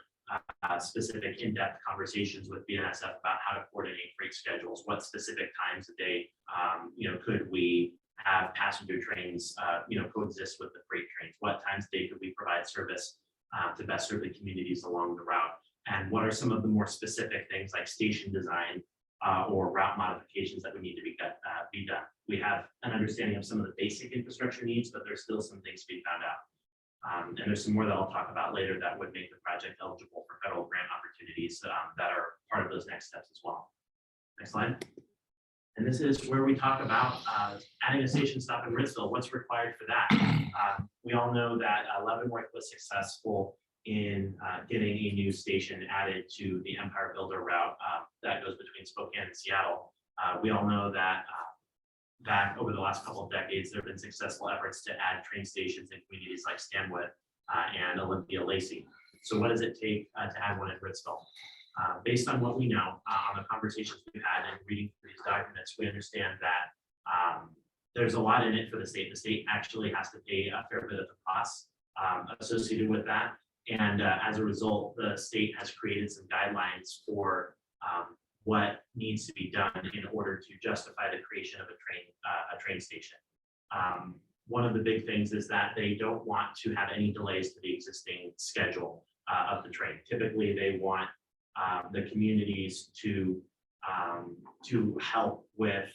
Speaker 1: specific in-depth conversations with BNSF about how to coordinate freight schedules, what specific times a day could we have passenger trains coexist with the freight trains, what times a day could we provide service to best serve the communities along the route, and what are some of the more specific things like station design or route modifications that would need to be done. We have an understanding of some of the basic infrastructure needs, but there's still some things to be found out. And there's some more that I'll talk about later that would make the project eligible for federal grant opportunities that are part of those next steps as well. Next slide. And this is where we talk about adding a station stop in Ritzville. What's required for that? We all know that Leavenworth was successful in getting a new station added to the Empire Builder route that goes between Spokane and Seattle. We all know that back over the last couple of decades, there have been successful efforts to add train stations in communities like Stanwood and Olympia-Lacey. So what does it take to add one in Ritzville? Based on what we know, on the conversations we've had and reading through these documents, we understand that there's a lot in it for the state. The state actually has to pay a fair bit of the costs associated with that. And as a result, the state has created some guidelines for what needs to be done in order to justify the creation of a train station. One of the big things is that they don't want to have any delays to the existing schedule of the train. Typically, they want the communities to help with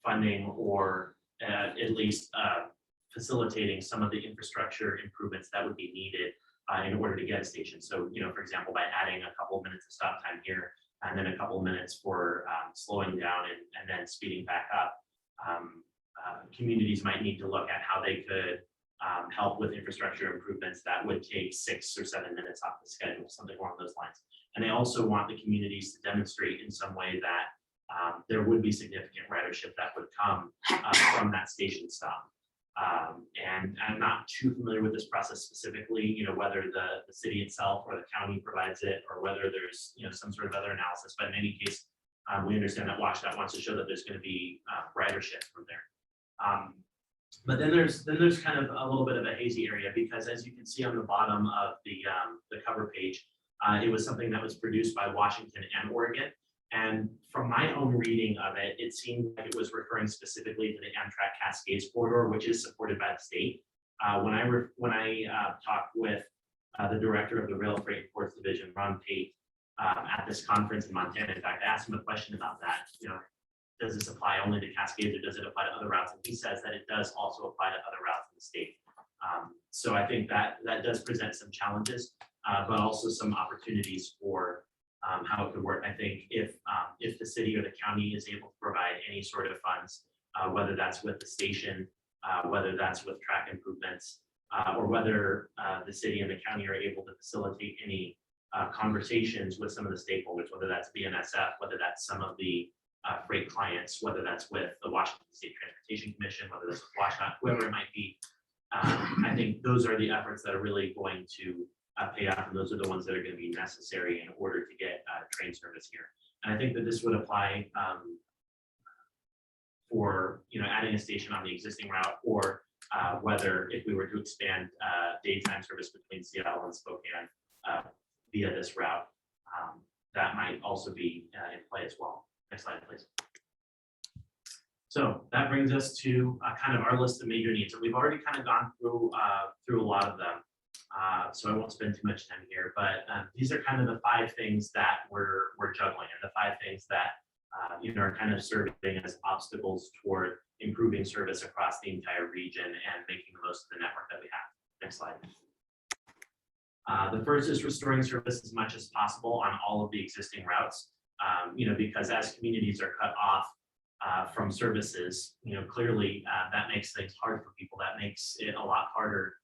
Speaker 1: funding or at least facilitating some of the infrastructure improvements that would be needed in order to get a station. So, for example, by adding a couple of minutes of stop time here, and then a couple of minutes for slowing down and then speeding back up, communities might need to look at how they could help with infrastructure improvements that would take 6 or 7 minutes off the schedule, something along those lines. And they also want the communities to demonstrate in some way that there would be significant ridership that would come from that station stop. And I'm not too familiar with this process specifically, whether the city itself or the county provides it, or whether there's, some sort of other analysis, but in any case, we understand that WashDOT wants to show that there's going to be ridership from there. But then there's kind of a little bit of a hazy area, because as you can see on the bottom of the cover page, it was something that was produced by Washington and Oregon. And from my own reading of it, it seemed like it was referring specifically to the Amtrak Cascades corridor, which is supported by the state. When I talked with the director of the Rail Freight and Ports Division, Ron Pate, at this conference in Montana, in fact, I asked him a question about that. Does this apply only to Cascades, or does it apply to other routes? And he says that it does also apply to other routes in the state. So I think that does present some challenges, but also some opportunities for how it could work. I think if the city or the county is able to provide any sort of funds, whether that's with the station, whether that's with track improvements, or whether the city and the county are able to facilitate any conversations with some of the stakeholders, whether that's BNSF, whether that's some of the freight clients, whether that's with the Washington State Transportation Commission, whether that's with WashDOT, whoever it might be. I think those are the efforts that are really going to pay off, and those are the ones that are going to be necessary in order to get train service here. And I think that this would apply for adding a station on the existing route, or whether if we were to expand daytime service between Seattle and Spokane via this route, that might also be in play as well. Next slide, please. So that brings us to kind of our list of major needs, and we've already kind of gone through a lot of them. So I won't spend too much time here, but these are kind of the 5 things that we're juggling, and the 5 things that are kind of serving as obstacles toward improving service across the entire region and making the most of the network that we have. Next slide. The first is restoring service as much as possible on all of the existing routes, because as communities are cut off from services, clearly that makes things hard for people. That makes it a lot harder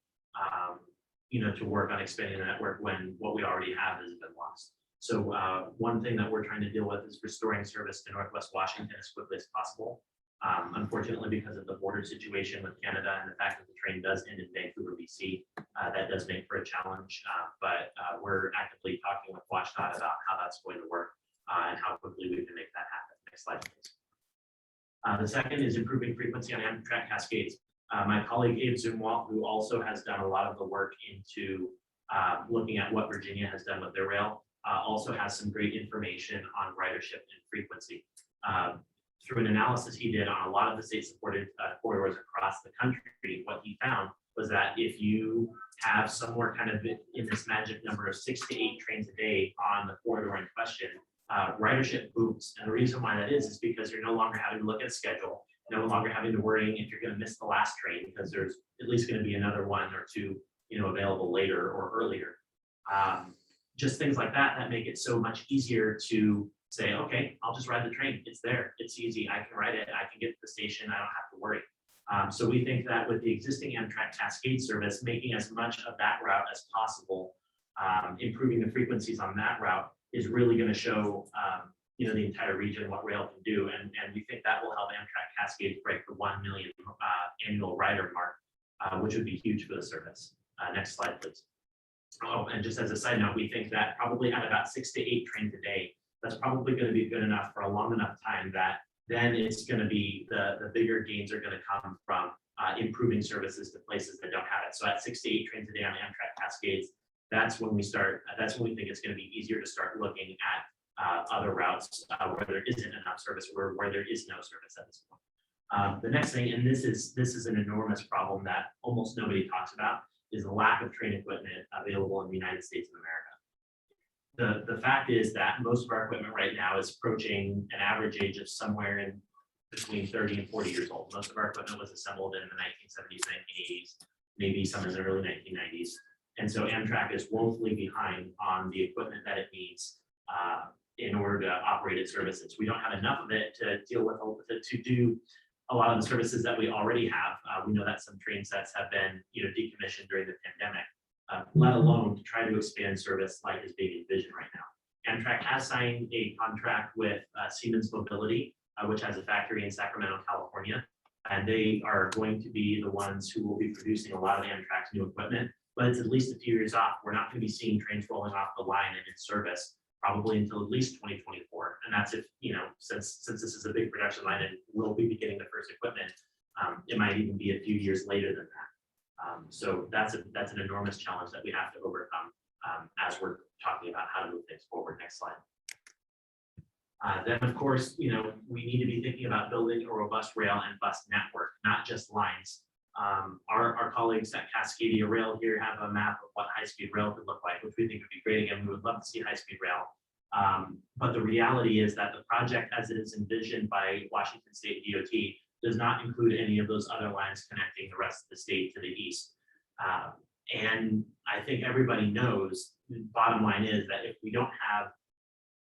Speaker 1: to work on expanding the network when what we already have has been lost. So one thing that we're trying to deal with is restoring service to Northwest Washington as quickly as possible. Unfortunately, because of the border situation with Canada and the fact that the train does end in Vancouver, BC, that does make for a challenge, but we're actively talking with WashDOT about how that's going to work and how quickly we can make that happen. Next slide, please. The second is improving frequency on Amtrak Cascades. My colleague Abe Zumwalt, who also has done a lot of the work into looking at what Virginia has done with their rail, also has some great information on ridership and frequency. Through an analysis he did on a lot of the state-supported corridors across the country, what he found was that if you have somewhere kind of in this magic number of 6 to 8 trains a day on the corridor in question, ridership boosts. And the reason why that is because you're no longer having to look at a schedule, no longer having to worry if you're going to miss the last train, because there's at least going to be another 1 or 2, available later or earlier. Just things like that make it so much easier to say, okay, I'll just ride the train. It's there. It's easy. I can ride it. I can get to the station. I don't have to worry. So we think that with the existing Amtrak Cascade service, making as much of that route as possible, improving the frequencies on that route is really going to show the entire region what rail can do. And we think that will help Amtrak Cascade break the 1 million annual rider mark, which would be huge for the service. Next slide, please. Oh, and just as a side note, we think that probably at about 6 to 8 trains a day, that's probably going to be good enough for a long enough time that then it's going to be the bigger gains are going to come from improving services to places that don't have it. So at 6 to 8 trains a day on Amtrak Cascades, that's when we start. That's when we think it's going to be easier to start looking at other routes where there isn't enough service, or where there is no service at this point. The next thing, and this is an enormous problem that almost nobody talks about, is the lack of train equipment available in the United States of America. The fact is that most of our equipment right now is approaching an average age of somewhere in between 30 and 40 years old. Most of our equipment was assembled in the 1970s, 1980s, maybe some in the early 1990s. And so Amtrak is woefully behind on the equipment that it needs in order to operate its services. We don't have enough of it to deal with, to do a lot of the services that we already have. We know that some train sets have been, decommissioned during the pandemic, let alone to try to expand service like is being envisioned right now. Amtrak has signed a contract with Siemens Mobility, which has a factory in Sacramento, California, and they are going to be the ones who will be producing a lot of Amtrak's new equipment, but it's at least a few years off. We're not going to be seeing trains rolling off the line and in service probably until at least 2024. And that's if, since this is a big production line and we'll be getting the first equipment, it might even be a few years later than that. So that's an enormous challenge that we have to overcome as we're talking about how to move things forward. Next slide. Then, of course, we need to be thinking about building a robust rail and bus network, not just lines. Our colleagues at Cascadia Rail here have a map of what high-speed rail could look like, which we think would be great. Again, we would love to see high-speed rail. But the reality is that the project, as it is envisioned by Washington State DOT, does not include any of those other lines connecting the rest of the state to the east. And I think everybody knows, the bottom line is that if we don't have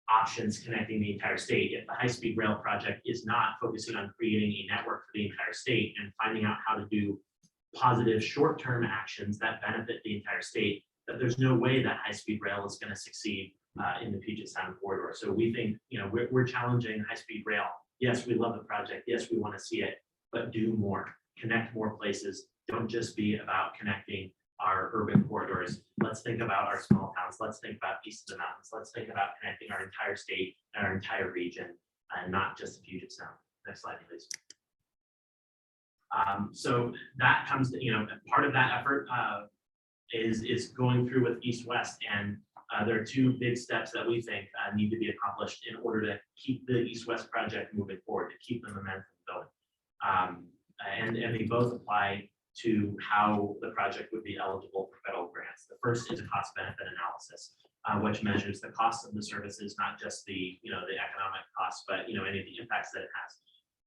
Speaker 1: options connecting the entire state, if the high-speed rail project is not focusing on creating a network for the entire state and finding out how to do positive short-term actions that benefit the entire state, that there's no way that high-speed rail is going to succeed in the Puget Sound corridor. So we think, we're challenging high-speed rail. Yes, we love the project. Yes, we want to see it, but do more, connect more places. Don't just be about connecting our urban corridors. Let's think about our small towns. Let's think about east of the mountains. Let's think about connecting our entire state and our entire region, and not just the Puget Sound. Next slide, please. So that comes to, part of that effort is going through with East-West, and there are two big steps that we think need to be accomplished in order to keep the East-West project moving forward, to keep the momentum going. And they both apply to how the project would be eligible for federal grants. The first is a cost benefit analysis, which measures the cost of the services, not just the economic costs, but any of the impacts that it has,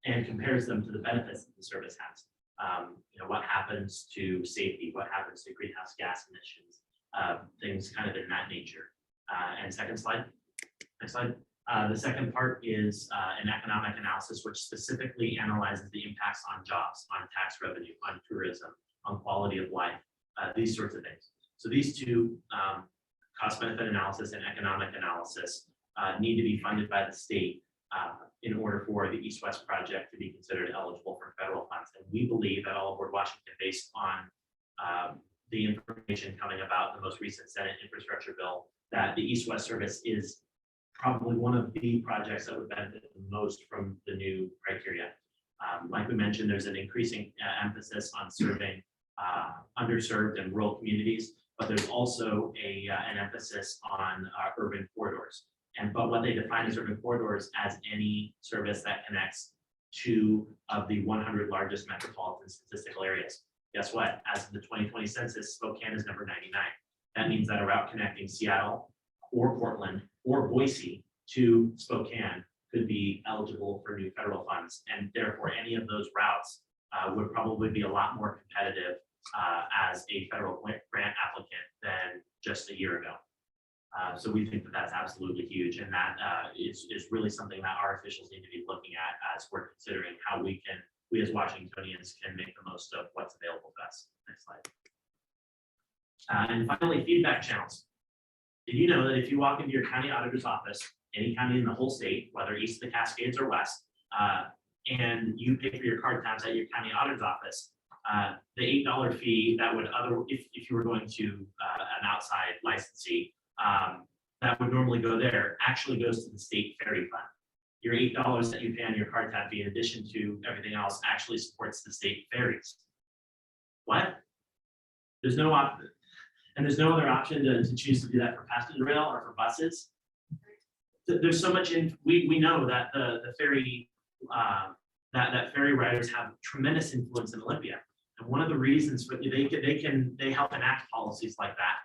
Speaker 1: and compares them to the benefits that the service has. What happens to safety, what happens to greenhouse gas emissions, things kind of in that nature. And second slide, next slide. The second part is an economic analysis, which specifically analyzes the impacts on jobs, on tax revenue, on tourism, on quality of life, these sorts of things. So these two, cost benefit analysis and economic analysis, need to be funded by the state in order for the East-West project to be considered eligible for federal funds. And we believe at All Aboard Washington, based on the information coming about the most recent Senate infrastructure bill, that the East-West service is probably one of the projects that would benefit the most from the new criteria. Like we mentioned, there's an increasing emphasis on serving underserved and rural communities, but there's also an emphasis on urban corridors. But what they define as urban corridors as any service that connects two of the 100 largest metropolitan statistical areas. Guess what? As of the 2020 census, Spokane is number 99. That means that a route connecting Seattle or Portland or Boise to Spokane could be eligible for new federal funds. And therefore, any of those routes would probably be a lot more competitive as a federal grant applicant than just a year ago. So we think that that's absolutely huge. And that is really something that our officials need to be looking at as we're considering how we as Washingtonians can make the most of what's available to us. Next slide. And finally, feedback channels. Did you know that if you walk into your county auditor's office, any county in the whole state, whether east of the Cascades or west, and you pay for your card tabs at your county auditor's office, the $8 fee that would if you were going to an outside licensee, that would normally go there, actually goes to the state ferry fund. your $8 that you pay on your card tab fee in addition to everything else actually supports the state ferries. What? There's no option, and there's no other option to choose to do that for passenger rail or for buses. There's so much in, we know that the ferry, that ferry riders have tremendous influence in Olympia. And one of the reasons for they help enact policies like that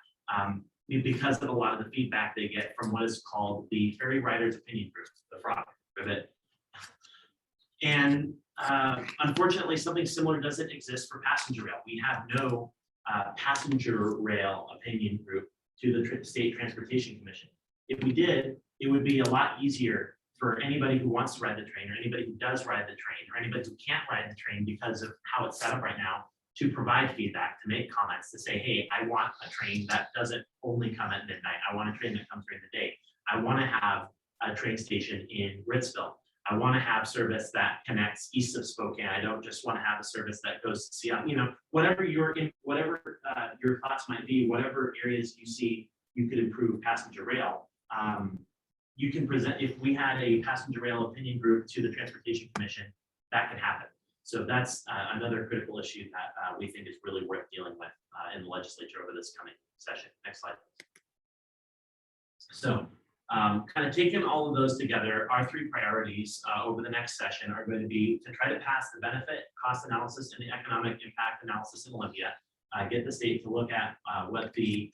Speaker 1: because of a lot of the feedback they get from what is called the Ferry Riders Opinion Group, the FROG. And unfortunately, something similar doesn't exist for passenger rail. We have no passenger rail opinion group to the State Transportation Commission. If we did, it would be a lot easier for anybody who wants to ride the train, or anybody who does ride the train, or anybody who can't ride the train because of how it's set up right now, to provide feedback, to make comments, to say, hey, I want a train that doesn't only come at midnight. I want a train that comes during the day. I want to have a train station in Ritzville. I want to have service that connects east of Spokane. I don't just want to have a service that goes to Seattle. You know, whatever your thoughts might be, whatever areas you see you could improve passenger rail. You can present, if we had a passenger rail opinion group to the Transportation Commission, that could happen. So that's another critical issue that we think is really worth dealing with in the legislature over this coming session. Next slide. So kind of taking all of those together, our three priorities over the next session are going to be to try to pass the benefit, cost analysis, and the economic impact analysis in Olympia. Get the state to look at what the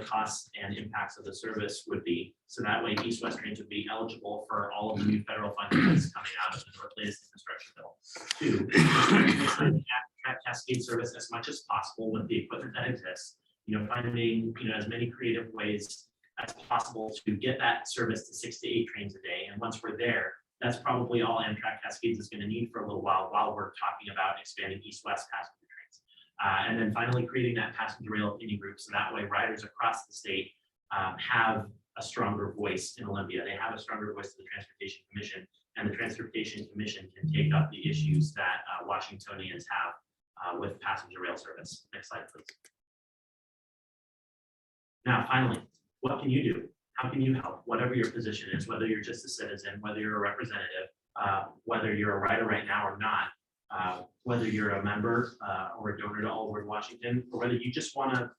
Speaker 1: costs and impacts of the service would be. So that way East-West trains would be eligible for all of the new federal funding that's coming out of the latest infrastructure bill. 2, track cascade service as much as possible with the equipment that exists. You know, finding as many creative ways as possible to get that service to 6 to 8 trains a day. And once we're there, that's probably all Amtrak Cascades is going to need for a little while we're talking about expanding east-west passenger trains. And then finally creating that passenger rail opinion group, so that way riders across the state have a stronger voice in Olympia. They have a stronger voice to the Transportation Commission, and the Transportation Commission can take up the issues that Washingtonians have with passenger rail service. Next slide, please. Now, finally, what can you do? How can you help? Whatever your position is, whether you're just a citizen, whether you're a representative, whether you're a rider right now or not, whether you're a member or a donor to All Word Washington, or whether you just want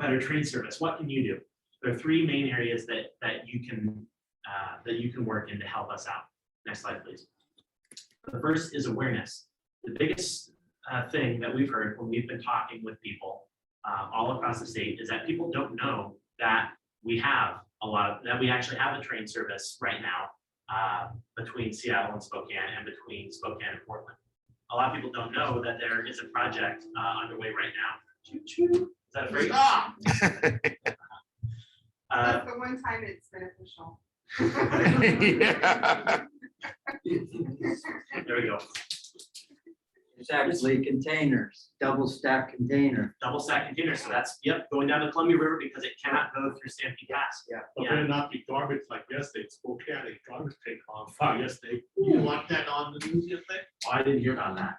Speaker 1: better train service, what can you do? There are 3 main areas that you can work in to help us out. Next slide, please. The first is awareness. The biggest thing that we've heard when we've been talking with people all across the state is that people don't know that we actually have a train service right now between Seattle and Spokane, and between Spokane and Portland. A lot of people don't know that there is a project underway right now. Is that a break?
Speaker 4: That's the one time it's beneficial.
Speaker 1: There we go.
Speaker 5: It's actually containers, double stack container.
Speaker 1: Double stack containers. So that's, yep, going down the Columbia River because it cannot go through Stampede Pass.
Speaker 5: Yeah.
Speaker 6: But better not be garbage like yesterday, Spokane, a garbage tank on fire yesterday. You want that on the news yesterday?
Speaker 1: Oh, I didn't hear about that.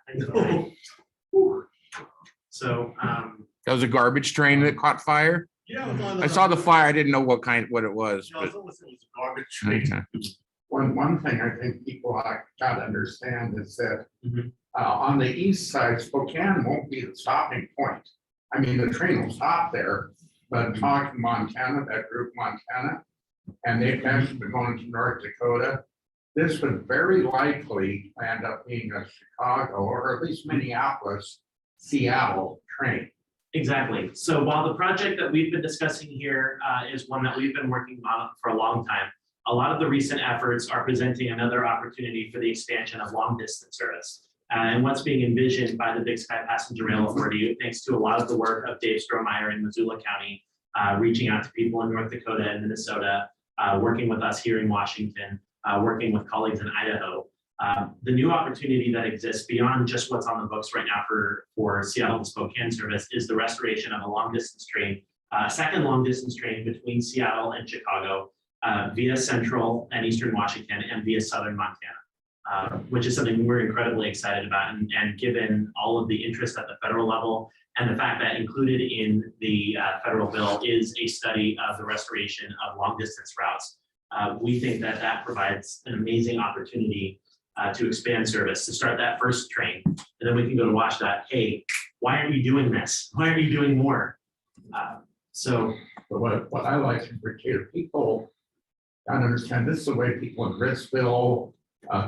Speaker 1: So,
Speaker 7: That was a garbage train that caught fire.
Speaker 6: Yeah. It was on
Speaker 7: I saw the fire. I didn't know what it was.
Speaker 6: No,
Speaker 7: But
Speaker 6: it was a garbage train.
Speaker 7: okay.
Speaker 2: One thing I think people got to understand is that
Speaker 1: Mhm.
Speaker 2: On the east side, Spokane won't be the stopping point. I mean, the train will stop there, but talking Montana, that group Montana, and they've actually been going to North Dakota. This would very likely end up being a Chicago or at least Minneapolis, Seattle train.
Speaker 1: exactly. So while the project that we've been discussing here is one that we've been working on for a long time, a lot of the recent efforts are presenting another opportunity for the expansion of long distance service. And what's being envisioned by the Big Sky Passenger Rail Authority, thanks to a lot of the work of Dave Strohmeyer in Missoula County, reaching out to people in North Dakota and Minnesota, working with us here in Washington, working with colleagues in Idaho. The new opportunity that exists beyond just what's on the books right now for Seattle to Spokane service is the restoration of a long distance train, second long distance train between Seattle and Chicago, via Central and Eastern Washington and via Southern Montana. Which is something we're incredibly excited about, and given all of the interest at the federal level and the fact that included in the federal bill is a study of the restoration of long distance routes. we think that that provides an amazing opportunity to expand service, to start that first train. And then we can go to WashDOT, hey, why aren't you doing this? Why aren't you doing more? So
Speaker 2: But what I like in particular, people gotta understand, this is the way people in Ritzville,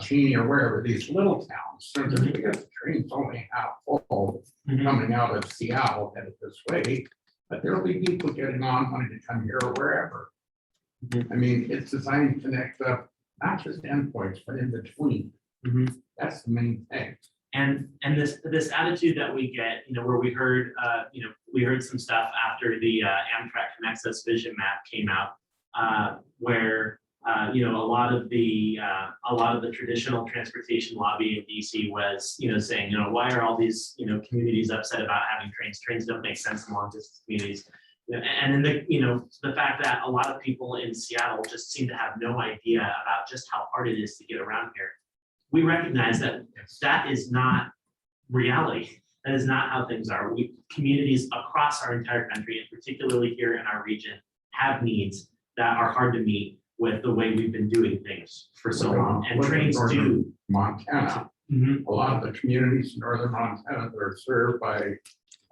Speaker 2: Cheney or wherever, these little towns, because the train's only half full coming out of Seattle headed this way. But there'll be people getting on wanting to come here or wherever.
Speaker 1: Mhm.
Speaker 2: I mean, it's designed to connect up, not just endpoints, but in between. That's the main thing.
Speaker 1: And this attitude that we get, where we heard, we heard some stuff after the Amtrak Connects Us vision map came out, where a lot of the traditional transportation lobby in DC was, saying, why are all these, communities upset about having trains? Trains don't make sense in long distance communities. And then the fact that a lot of people in Seattle just seem to have no idea about just how hard it is to get around here. We recognize that that is not reality. That is not how things are. Communities across our entire country, and particularly here in our region, have needs that are hard to meet with the way we've been doing things for so long. And
Speaker 2: Look at
Speaker 1: trains do.
Speaker 2: northern Montana,
Speaker 1: Mhm,
Speaker 2: a lot of the communities in northern Montana that are served by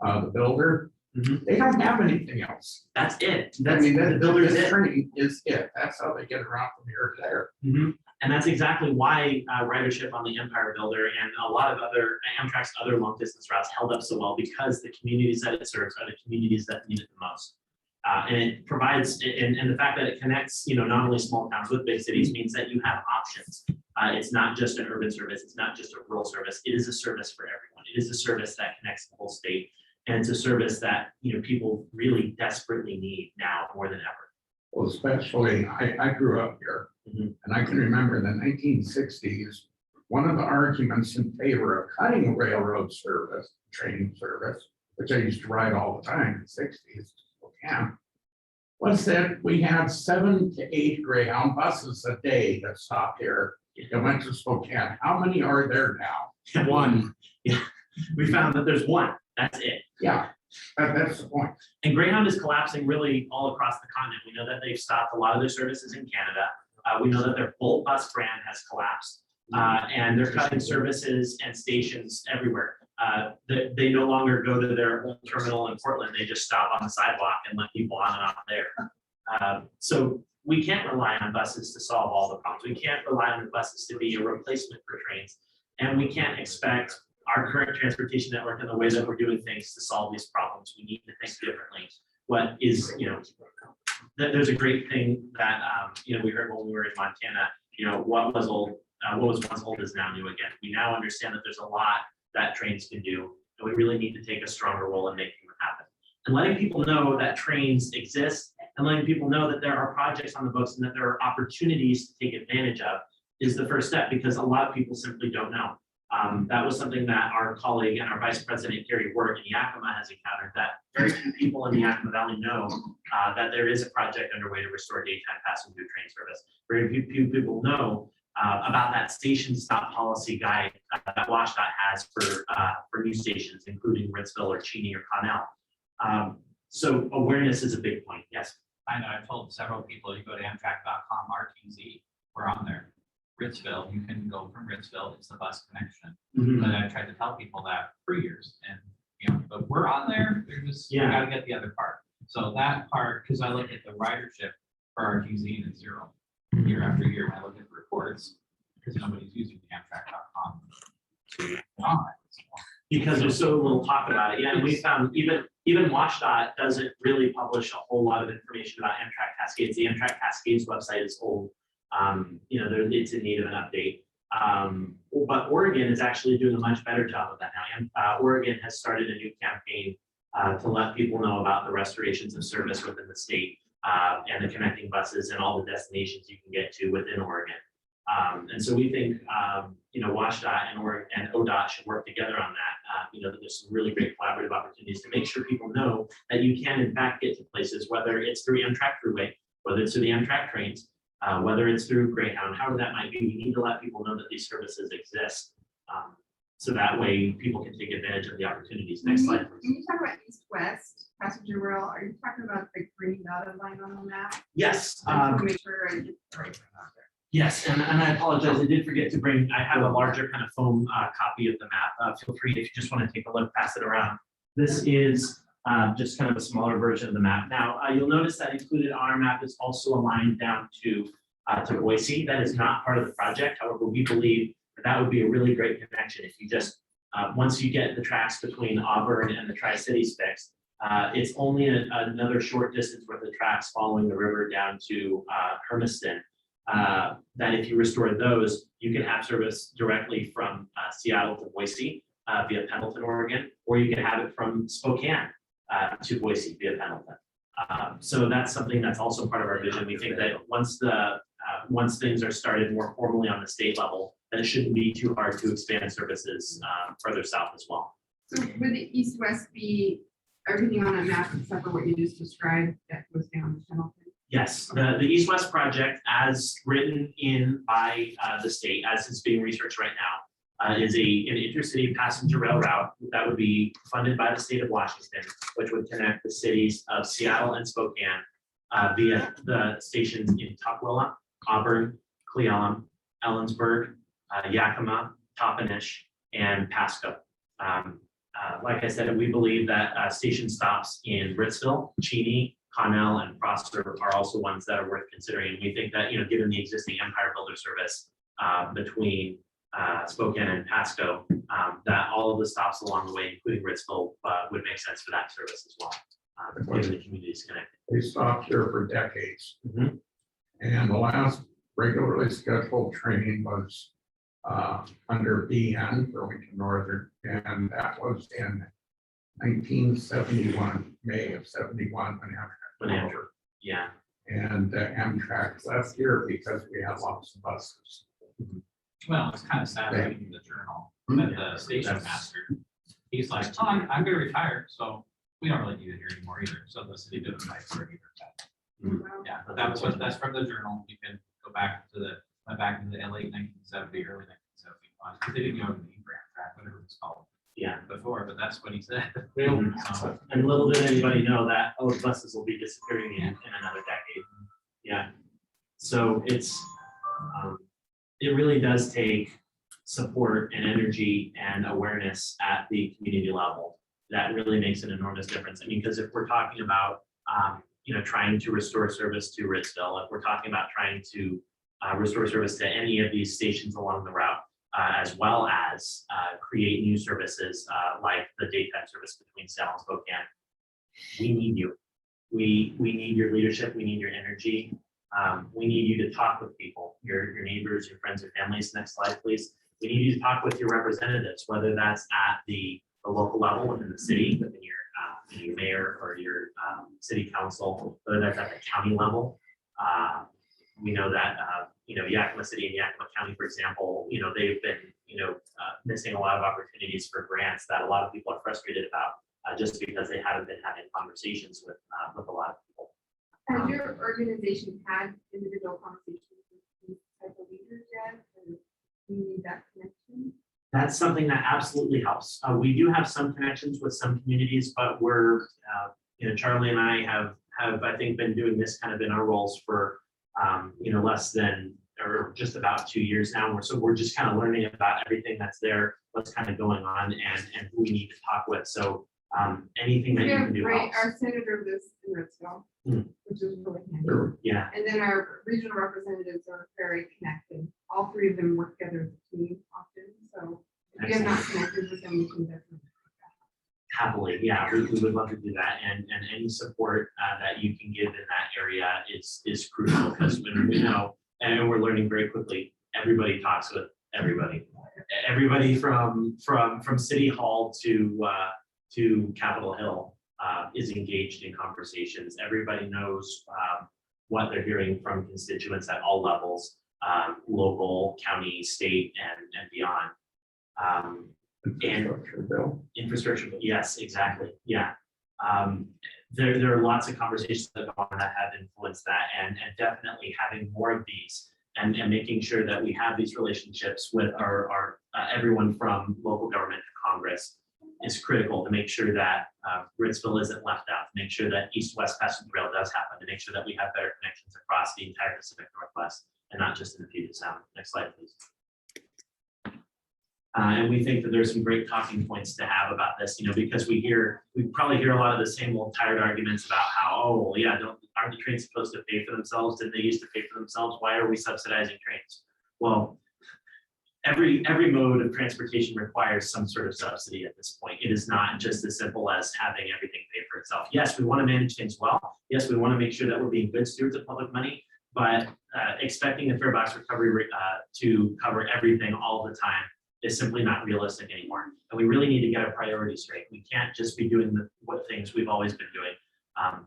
Speaker 2: the builder,
Speaker 1: mhm.
Speaker 2: they don't have anything else.
Speaker 1: That's it.
Speaker 2: I
Speaker 1: That's
Speaker 2: mean,
Speaker 1: the
Speaker 2: that
Speaker 1: builder's
Speaker 2: this
Speaker 1: it.
Speaker 2: train is it. That's how they get around from here to there.
Speaker 1: Mhm. And that's exactly why ridership on the Empire Builder and a lot of other Amtrak's other long distance routes held up so well, because the communities that it serves are the communities that need it the most. And it provides, and the fact that it connects, not only small towns with big cities means that you have options. It's not just an urban service. It's not just a rural service. It is a service for everyone. It is a service that connects the whole state. And it's a service that, people really desperately need now more than ever.
Speaker 2: Well, especially, I grew up here,
Speaker 1: Mhm.
Speaker 2: and I can remember in the 1960s, one of the arguments in favor of cutting railroad service, train service, which I used to ride all the time in the 60s, Spokane, was that we had 7 to 8 Greyhound buses a day that stopped here and went to Spokane. How many are there now?
Speaker 1: One. Yeah, we found that there's one. That's it.
Speaker 2: Yeah, that's the point.
Speaker 1: And Greyhound is collapsing really all across the continent. We know that they've stopped a lot of their services in Canada. We know that their Bolt bus brand has collapsed. And they're cutting services and stations everywhere. They no longer go to their old terminal in Portland. They just stop on the sidewalk and let people on and off there. So we can't rely on buses to solve all the problems. We can't rely on the buses to be a replacement for trains. And we can't expect our current transportation network and the way that we're doing things to solve these problems. We need to think differently. What is, there's a great thing that, we heard when we were in Montana, what was once old is now new again. We now understand that there's a lot that trains can do, and we really need to take a stronger role in making it happen. And letting people know that trains exist, and letting people know that there are projects on the books and that there are opportunities to take advantage of is the first step, because a lot of people simply don't know. That was something that our colleague and our vice president, Gary Work in Yakima, has encountered, that very few people in the Yakima Valley know that there is a project underway to restore daytime passenger train service. Very few people know about that station stop policy guide that WashDOT has for new stations, including Ritzville or Cheney or Connell. So awareness is a big point. Yes.
Speaker 8: I know I've told several people, you go to Amtrak.com, RTZ, we're on there. Ritzville, you can go from Ritzville, it's the bus connection. But I tried to tell people that for years, and but we're on there, we gotta get the other part. So that part, because I look at the ridership for RTZ and it's 0 year after year, when I look at the reports, because nobody's using the Amtrak.com.
Speaker 1: Because there's so little talk about it. Yeah, and we found even WashDOT doesn't really publish a whole lot of information about Amtrak Cascades. The Amtrak Cascades website is old. It's in need of an update. But Oregon is actually doing a much better job of that now. And Oregon has started a new campaign to let people know about the restorations of service within the state and the connecting buses and all the destinations you can get to within Oregon. And so we think, WashDOT and ODOT should work together on that. That there's some really great collaborative opportunities to make sure people know that you can in fact get to places, whether it's through Amtrak Thruway, whether it's through the Amtrak trains, whether it's through Greyhound, however that might be. We need to let people know that these services exist. So that way people can take advantage of the opportunities. Next slide,
Speaker 4: When
Speaker 1: please.
Speaker 4: you talk about east-west passenger rail, are you talking about the green dotted line on the map?
Speaker 1: Yes,
Speaker 4: I just want to make sure I get the right one out there.
Speaker 1: yes, and I apologize, I did forget to bring, I have a larger kind of foam copy of the map. Feel free if you just want to take a look, pass it around. This is just kind of a smaller version of the map. Now, you'll notice that included on our map is also a line down to Boise. That is not part of the project. However, we believe that would be a really great connection if you just, once you get the tracks between Auburn and the Tri-Cities fixed, it's only another short distance worth of tracks following the river down to Hermiston. That if you restore those, you can have service directly from Seattle to Boise via Pendleton, Oregon, or you can have it from Spokane to Boise via Pendleton. So that's something that's also part of our vision. We think that once things are started more formally on the state level, that it shouldn't be too hard to expand services further south as well.
Speaker 4: So would the east-west be everything on that map except for what you just described that goes down to Pendleton?
Speaker 1: Yes, the east-west project as written in by the state, as it's being researched right now, is an intercity passenger rail route that would be funded by the state of Washington, which would connect the cities of Seattle and Spokane via the stations in Tukwila, Auburn, Cle Elum, Ellensburg, Yakima, Toppenish, and Pasco. Like I said, we believe that station stops in Ritzville, Cheney, Connell, and Prosser are also ones that are worth considering. We think that, given the existing Empire Builder service between Spokane and Pasco, that all of the stops along the way, including Ritzville, would make sense for that service as well. Given the communities connected.
Speaker 2: They stopped here for decades.
Speaker 1: Mhm.
Speaker 2: And the last regularly scheduled training was under BN, Burlington Northern, and that was in 1971, May of 71, when
Speaker 1: When
Speaker 2: Amtrak.
Speaker 1: Andrew, yeah.
Speaker 2: And Amtrak left here because we had lots of buses.
Speaker 8: Well, it's kind of sad reading the journal,
Speaker 2: Hmm.
Speaker 8: that the station master, he's like, oh, I'm gonna retire, so we don't really need it here anymore either, so the city didn't fight for it either.
Speaker 4: Wow.
Speaker 8: Yeah, but that's from the journal, you can go back to back in the late 1970, early 1970, because they didn't go to the grant track, whatever it's called
Speaker 1: Yeah.
Speaker 8: before, but that's what he said.
Speaker 1: So, and little did anybody know that, the buses will be disappearing in another decade. Yeah. So it really does take support and energy and awareness at the community level. That really makes an enormous difference. I mean, because if we're talking about, trying to restore service to Ritzville, if we're talking about trying to restore service to any of these stations along the route, as well as create new services like the daytime service between Seattle and Spokane. We need you. We need your leadership. We need your energy. We need you to talk with people, your neighbors, your friends, your families. Next slide, please. We need you to talk with your representatives, whether that's at the local level within the city, within your mayor or your city council, whether that's at the county level. We know that, Yakima City and Yakima County, for example, they've been, missing a lot of opportunities for grants that a lot of people are frustrated about just because they haven't been having conversations with a lot of people.
Speaker 4: Has your organization had individual conversations with these type of leaders yet? Or do you need that connection?
Speaker 1: That's something that absolutely helps. We do have some connections with some communities, but we're, Charlie and I have, I think, been doing this kind of in our roles for, less than, or just about 2 years now. So we're just kind of learning about everything that's there, what's kind of going on and who we need to talk with. So anything that you can do
Speaker 4: Right,
Speaker 1: helps.
Speaker 4: our senator lives in Ritzville,
Speaker 1: Hmm.
Speaker 4: which is really handy.
Speaker 1: Yeah,
Speaker 4: And then our regional representatives are very connected. All three of them work together as a team often, so if you have not connected with them, you can definitely.
Speaker 1: happily. Yeah, we would love to do that. And any support that you can give in that area is crucial because when we know, and we're learning very quickly, everybody talks with everybody. Everybody from City Hall to Capitol Hill is engaged in conversations. Everybody knows what they're hearing from constituents at all levels, local, county, state, and beyond.
Speaker 2: Infrastructure bill.
Speaker 1: Infrastructure, yes, exactly, yeah. There are lots of conversations that go on that have influenced that, and definitely having more of these and making sure that we have these relationships with our everyone from local government to Congress is critical to make sure that Ritzville isn't left out, to make sure that east-west passenger rail does happen, to make sure that we have better connections across the entire Pacific Northwest and not just in the Puget Sound. Next slide, please. And we think that there's some great talking points to have about this, because we probably hear a lot of the same old tired arguments about how, oh, yeah, aren't the trains supposed to pay for themselves? Didn't they used to pay for themselves? Why are we subsidizing trains? Well, every mode of transportation requires some sort of subsidy at this point. It is not just as simple as having everything pay for itself. Yes, we want to manage things well. Yes, we want to make sure that we're being good stewards of public money, but expecting the fare box recovery to cover everything all the time is simply not realistic anymore. And we really need to get our priorities straight. We can't just be doing what things we've always been doing,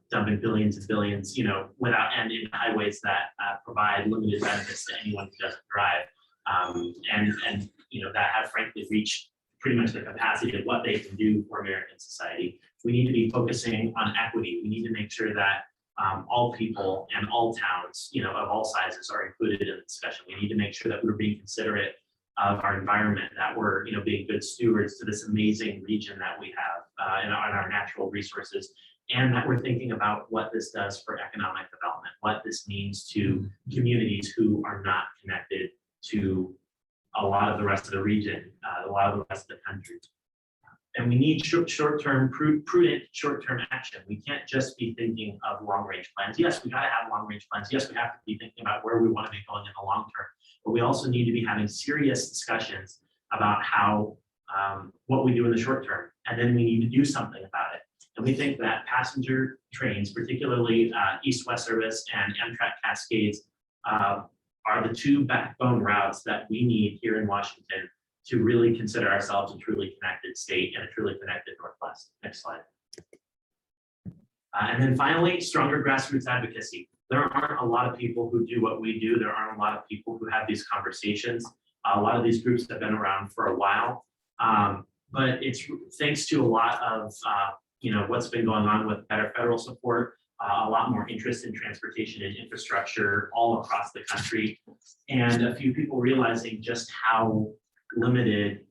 Speaker 1: dumping billions and billions, without end in highways that provide limited benefits to anyone who doesn't drive. And that have frankly reached pretty much the capacity of what they can do for American society. We need to be focusing on equity. We need to make sure that all people and all towns, of all sizes are included in the discussion. We need to make sure that we're being considerate of our environment, that we're being good stewards to this amazing region that we have and our natural resources, and that we're thinking about what this does for economic development, what this means to communities who are not connected to a lot of the rest of the region, a lot of the rest of the country. And we need short-term, prudent short-term action. We can't just be thinking of long-range plans. Yes, we gotta have long-range plans. Yes, we have to be thinking about where we want to be going in the long term, but we also need to be having serious discussions about how, what we do in the short term, and then we need to do something about it. And we think that passenger trains, particularly east-west service and Amtrak Cascades, are the two backbone routes that we need here in Washington to really consider ourselves a truly connected state and a truly connected Northwest. Next slide. And then finally, stronger grassroots advocacy. There aren't a lot of people who do what we do. There aren't a lot of people who have these conversations. A lot of these groups have been around for a while, but it's thanks to a lot of what's been going on with better federal support, a lot more interest in transportation and infrastructure all across the country, and a few people realizing just how limited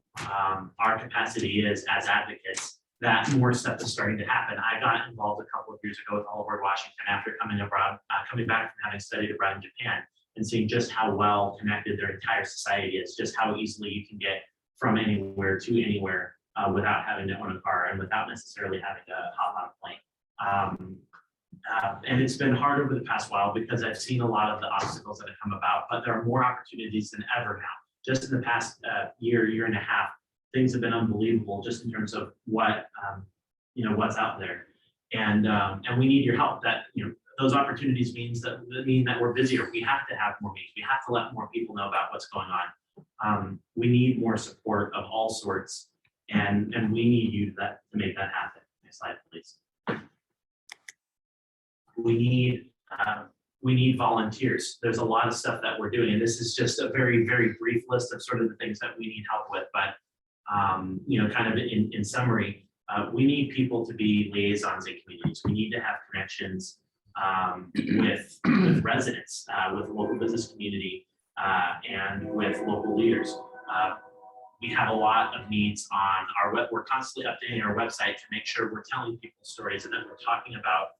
Speaker 1: our capacity is as advocates, that more stuff is starting to happen. I got involved a couple of years ago with All Aboard Washington after coming back from having studied abroad in Japan and seeing just how well connected their entire society is, just how easily you can get from anywhere to anywhere without having to own a car and without necessarily having to hop on a plane. And it's been hard over the past while because I've seen a lot of the obstacles that have come about, but there are more opportunities than ever now. Just in the past year and a half, things have been unbelievable just in terms of what what's out there, and we need your help. That those opportunities mean that we're busier. We have to have more meetings. We have to let more people know about what's going on. We need more support of all sorts, and we need you to make that happen. Next slide, please. We need volunteers. There's a lot of stuff that we're doing, and this is just a very, very brief list of sort of the things that we need help with. But kind of in summary, we need people to be liaisons in communities. We need to have connections with residents, with the local business community, and with local leaders. We have a lot of needs on our web. We're constantly updating our website to make sure we're telling people stories and that we're talking about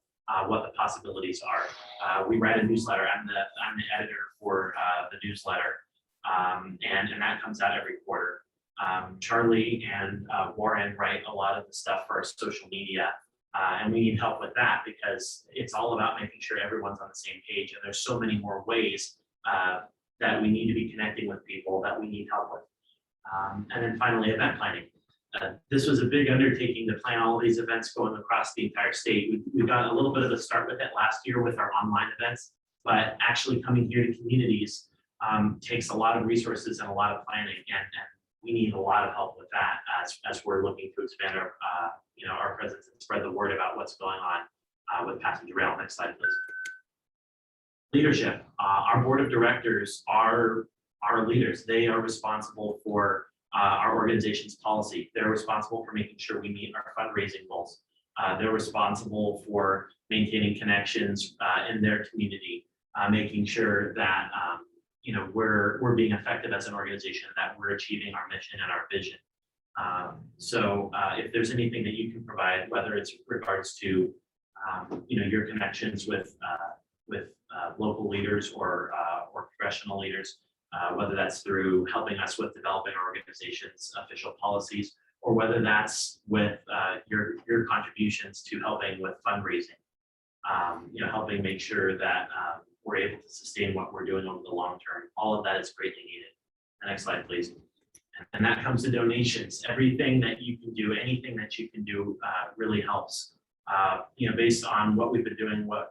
Speaker 1: what the possibilities are. We write a newsletter. I'm the editor for the newsletter, and that comes out every quarter. Charlie and Warren write a lot of the stuff for our social media, and we need help with that because it's all about making sure everyone's on the same page. And there's so many more ways that we need to be connecting with people that we need help with. And then finally, event planning. This was a big undertaking to plan all these events going across the entire state. We got a little bit of a start with it last year with our online events, but actually coming here to communities takes a lot of resources and a lot of planning, and we need a lot of help with that as we're looking to expand our presence and spread the word about what's going on with passenger rail. Next slide, please. Leadership. Our board of directors are leaders. They are responsible for our organization's policy. They're responsible for making sure we meet our fundraising goals. They're responsible for maintaining connections in their community, making sure that we're being effective as an organization, that we're achieving our mission and our vision. So if there's anything that you can provide, whether it's regards to, your connections with local leaders or professional leaders, whether that's through helping us with developing our organization's official policies, or whether that's with your contributions to helping with fundraising, helping make sure that we're able to sustain what we're doing over the long term. All of that is greatly needed. The next slide, please. And that comes to donations. Everything that you can do, anything that you can do really helps. Based on what we've been doing, where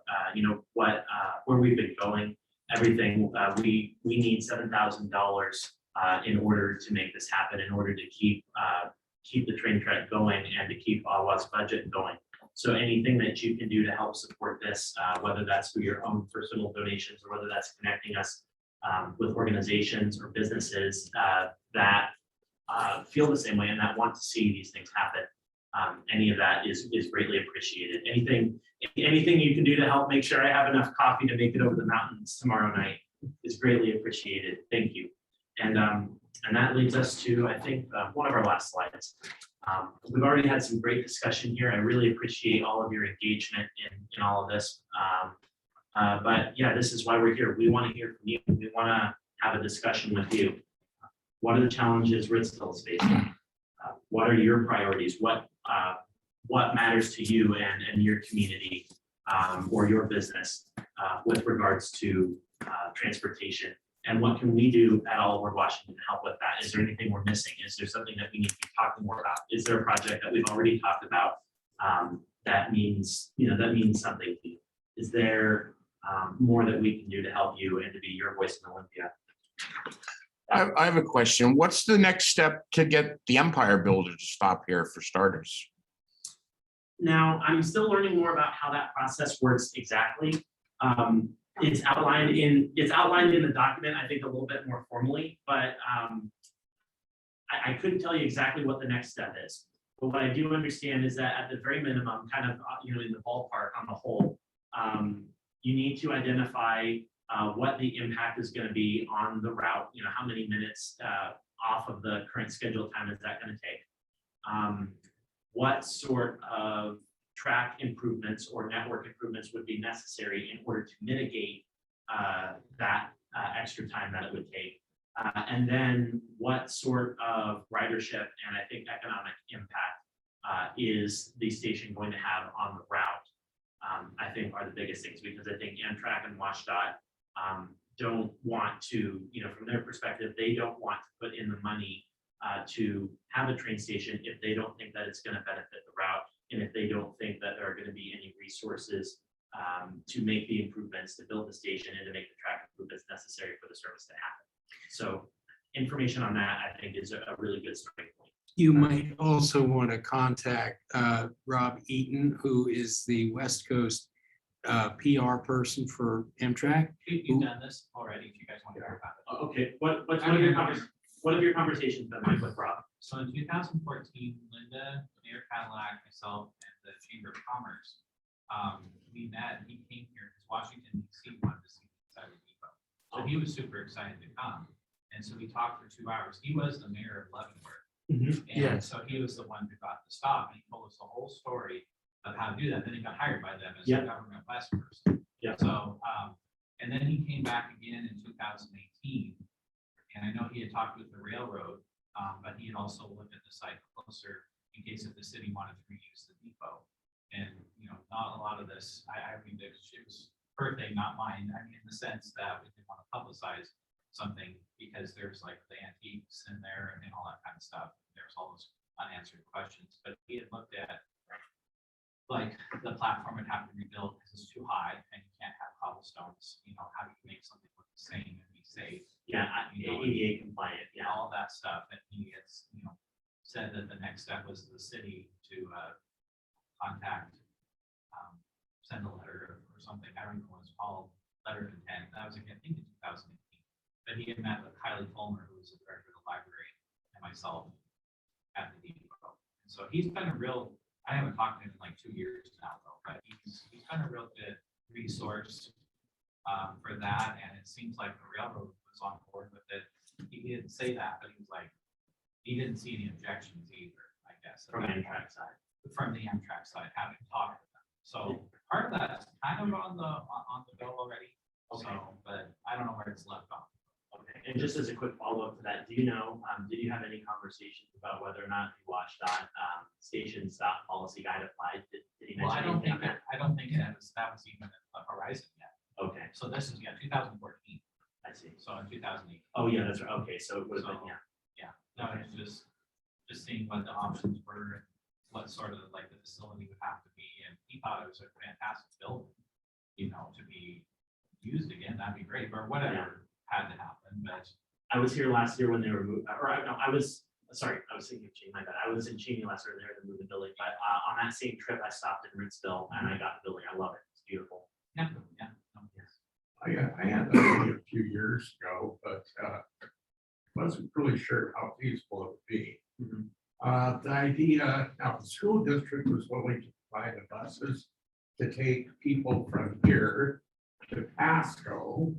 Speaker 1: we've been going, everything, we need $7,000 in order to make this happen, in order to keep the train track going and to keep Awa's budget going. So anything that you can do to help support this, whether that's through your own personal donations or whether that's connecting us with organizations or businesses that feel the same way and that want to see these things happen. Any of that is greatly appreciated. Anything you can do to help make sure I have enough coffee to make it over the mountains tomorrow night is greatly appreciated. Thank you. And that leads us to, I think, one of our last slides. We've already had some great discussion here. I really appreciate all of your engagement in all of this. But yeah, this is why we're here. We want to hear from you. We want to have a discussion with you. What are the challenges Ritzville is facing? What are your priorities? What matters to you and your community or your business with regards to transportation? And what can we do at All Aboard Washington to help with that? Is there anything we're missing? Is there something that we need to be talking more about? Is there a project that we've already talked about that means something to you? Is there more that we can do to help you and to be your voice in Olympia?
Speaker 7: I have a question. What's the next step to get the Empire Builder to stop here for starters?
Speaker 1: Now, I'm still learning more about how that process works exactly. It's outlined in the document, I think a little bit more formally, but I couldn't tell you exactly what the next step is. But what I do understand is that at the very minimum, kind of in the ballpark on the whole, you need to identify what the impact is going to be on the route. How many minutes off of the current scheduled time is that going to take? What sort of track improvements or network improvements would be necessary in order to mitigate that extra time that it would take? And then what sort of ridership and I think economic impact is the station going to have on the route? I think are the biggest things, because I think Amtrak and WashDOT don't want to, from their perspective, they don't want to put in the money to have a train station if they don't think that it's going to benefit the route, and if they don't think that there are going to be any resources to make the improvements, to build the station and to make the track improvements necessary for the service to happen. So information on that, I think, is a really good starting point.
Speaker 9: You might also want to contact Rob Eaton, who is the West Coast PR person for Amtrak.
Speaker 8: You've done this already, if you guys want to hear about it.
Speaker 1: Okay, what have your conversations been like with Rob?
Speaker 8: So in 2014, Linda, Mayor Cadillac, myself, and the Chamber of Commerce, we met, and he came here because Washington DC wanted to see inside the depot. So he was super excited to come. And so we talked for 2 hours. He was the mayor of Leavenworth. And so he was the one who got the stop. And he told us the whole story of how to do that. Then he got hired by them as a government West person. So, and then he came back again in 2018. And I know he had talked with the railroad, but he had also looked at the site closer in case if the city wanted to reuse the depot. And, not a lot of this, I mean, it was her thing, not mine. I mean, in the sense that we didn't want to publicize something because there's like the antiques in there and all that kind of stuff. There's all those unanswered questions, but he had looked at like the platform would have to rebuild because it's too high and you can't have cobblestones. How do you make something look the same and be safe?
Speaker 1: Yeah, ADA compliant. Yeah,
Speaker 8: all that stuff. And he has, said that the next step was the city to contact, send a letter or something. I don't know what it's called, letter of intent. That was, I think, in 2018. But he had met with Kylie Fulmer, who was the director of the library, and myself at the depot. And so he's been a real, I haven't talked to him in like 2 years now, though, but he's been a real good resource for that. And it seems like the railroad was was on board with it. He didn't say that, but he was like, he didn't see any objections either, I guess.
Speaker 1: From the Amtrak side.
Speaker 8: From the Amtrak side, having talked to them. So part of that's kind of on the bill already.
Speaker 1: Okay.
Speaker 8: So, but I don't know where it's left off.
Speaker 1: Okay, and just as a quick follow-up to that, do you know, did you have any conversations about whether or not the WashDOT station stop policy guide applied? Did he
Speaker 8: Well,
Speaker 1: mention
Speaker 8: I don't
Speaker 1: anything
Speaker 8: think,
Speaker 1: on that?
Speaker 8: I don't think that was even a horizon yet.
Speaker 1: Okay,
Speaker 8: So this is, 2014,
Speaker 1: I see.
Speaker 8: so in 2008.
Speaker 1: Oh, yeah, that's right. Okay, so it would have been,
Speaker 8: So-
Speaker 1: yeah.
Speaker 8: No, it's just seeing what the options were, and what sort of like the facility would have to be, and he thought it was a fantastic building, to be used again, that'd be great, or whatever had to happen, but.
Speaker 1: I was here last year when they were moved, I was thinking of Cheney, my bad. I was in Cheney last year, they were moving the building, but on that same trip, I stopped in Ritzville and I got the building. I love it. It's beautiful.
Speaker 8: Yeah, yeah. No, yes.
Speaker 2: I had that idea a few years ago, but wasn't really sure how feasible it would be.
Speaker 1: Mhm.
Speaker 2: The idea, now the school district was willing to provide the buses to take people from here to Pasco.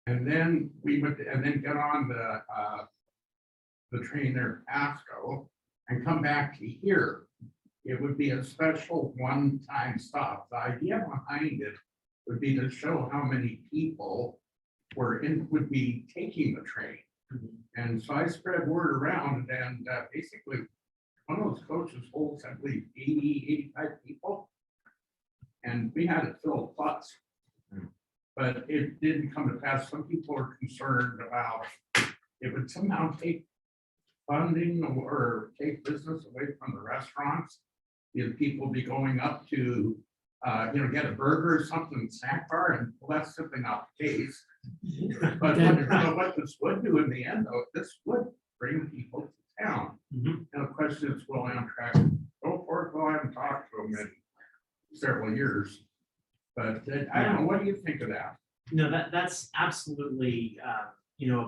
Speaker 2: And then get on the train there at Pasco and come back to here. It would be a special one-time stop. The idea behind it would be to show how many people would be taking the train. And so I spread word around and basically one of those coaches holds, I believe, 80, 85 people. And we had it filled plus. But it didn't come to pass. Some people are concerned about it would somehow take funding or take business away from the restaurants. If people be going up to, get a burger or something, snack bar, and well, that's simply not the case. But what this would do in the end, though, this would bring people to town.
Speaker 1: Mhm.
Speaker 2: And the question is, will Amtrak go for it? Well, I haven't talked to them in several years. But I don't know, what do you think of that?
Speaker 1: No, that's absolutely, a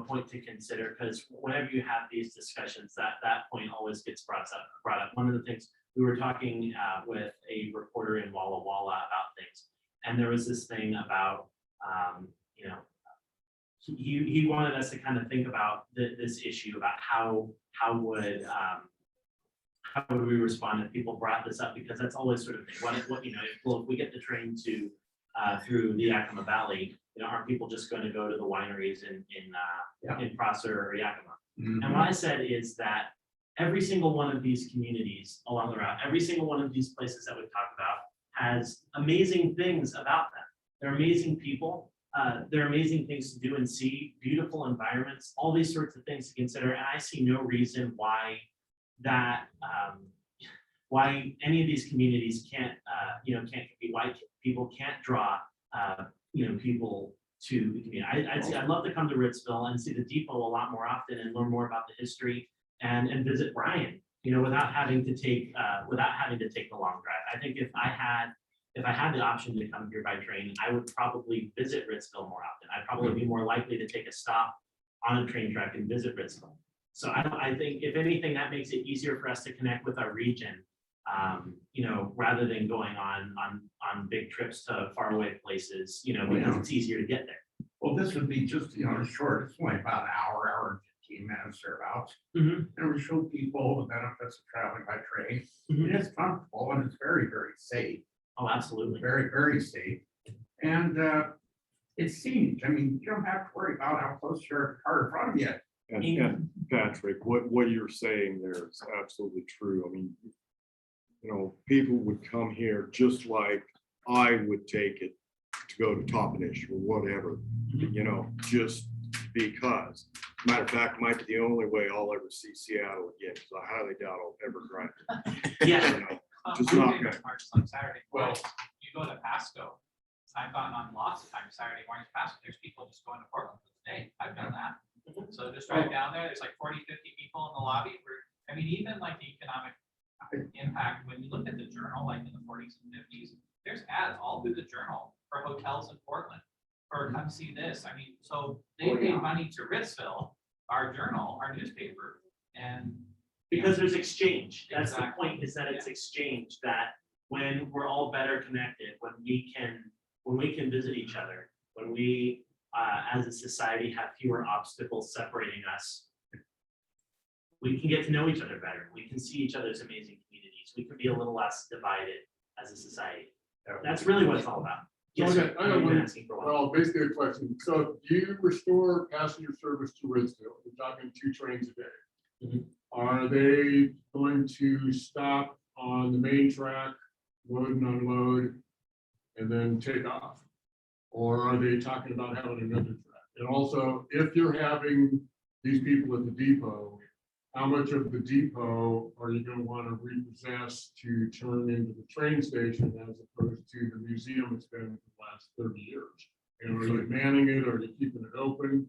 Speaker 1: point to consider, because whenever you have these discussions, that point always gets brought up. One of the things, we were talking with a reporter in Walla Walla about things, and there was this thing about, he wanted us to kind of think about this issue about how would we respond if people brought this up, because that's always sort of if we get the train to through the Yakima Valley, aren't people just going to go to the wineries in Prosser or Yakima? And what I said is that every single one of these communities along the route, every single one of these places that we've talked about has amazing things about them. They're amazing people. They're amazing things to do and see, beautiful environments, all these sorts of things to consider. And I see no reason why why any of these communities can't compete, why people can't draw people to the community. I'd love to come to Ritzville and see the depot a lot more often and learn more about the history and visit Bryan, without having to take the long drive. I think if I had the option to come here by train, I would probably visit Ritzville more often. I'd probably be more likely to take a stop on a train track and visit Ritzville. So I think if anything, that makes it easier for us to connect with our region, rather than going on big trips to faraway places, because it's easier to get there.
Speaker 2: Well, this would be just, short, it's only about an hour and 15 minutes thereabouts.
Speaker 1: Mhm.
Speaker 2: And we show people the benefits of traveling by train.
Speaker 1: Mhm.
Speaker 2: It is comfortable and it's very, very safe,
Speaker 1: Oh, absolutely.
Speaker 2: very, very safe. And it's scenic. I mean, you don't have to worry about how close your car in front of you.
Speaker 3: And Patrick, what you're saying there is absolutely true. I mean, people would come here just like I would take it to go to Toppenish or whatever, just because. Matter of fact, might be the only way I'll ever see Seattle again, because I highly doubt I'll ever drive it.
Speaker 1: Yeah.
Speaker 3: Just not
Speaker 8: good. On Saturday morning, you go to Pasco. I've gone on lots of times Saturday mornings, Pasco, there's people just going to Portland for the day. I've done that. So just drive down there, there's like 40, 50 people in the lobby. Even like the economic impact, when you look at the journal, like in the 40s and 50s, there's ads all through the journal for hotels in Portland, or come see this. So they paid money to Ritzville, our journal, our newspaper, and
Speaker 1: Because there's exchange. That's the
Speaker 8: Exactly.
Speaker 1: point, is that it's exchange, that when we're all better connected, when we can visit each other, when we as a society, have fewer obstacles separating us, we can get to know each other better. We can see each other's amazing communities. We can be a little less divided as a society. That's really what it's all about.
Speaker 10: So
Speaker 1: Yes,
Speaker 10: I
Speaker 1: sir.
Speaker 10: got
Speaker 1: You've been
Speaker 10: one-
Speaker 1: asking for a while.
Speaker 10: Well, basically a question. So do you restore passenger service to Ritzville? We're talking 2 trains a day.
Speaker 1: Mhm.
Speaker 10: Are they going to stop on the main track, load and unload, and then take off? Or are they talking about having another track? And also, if you're having these people at the depot, how much of the depot are you gonna want to repossess to turn into the train station as opposed to the museum it's been for the last 30 years? And are you manning it, or are you keeping it open?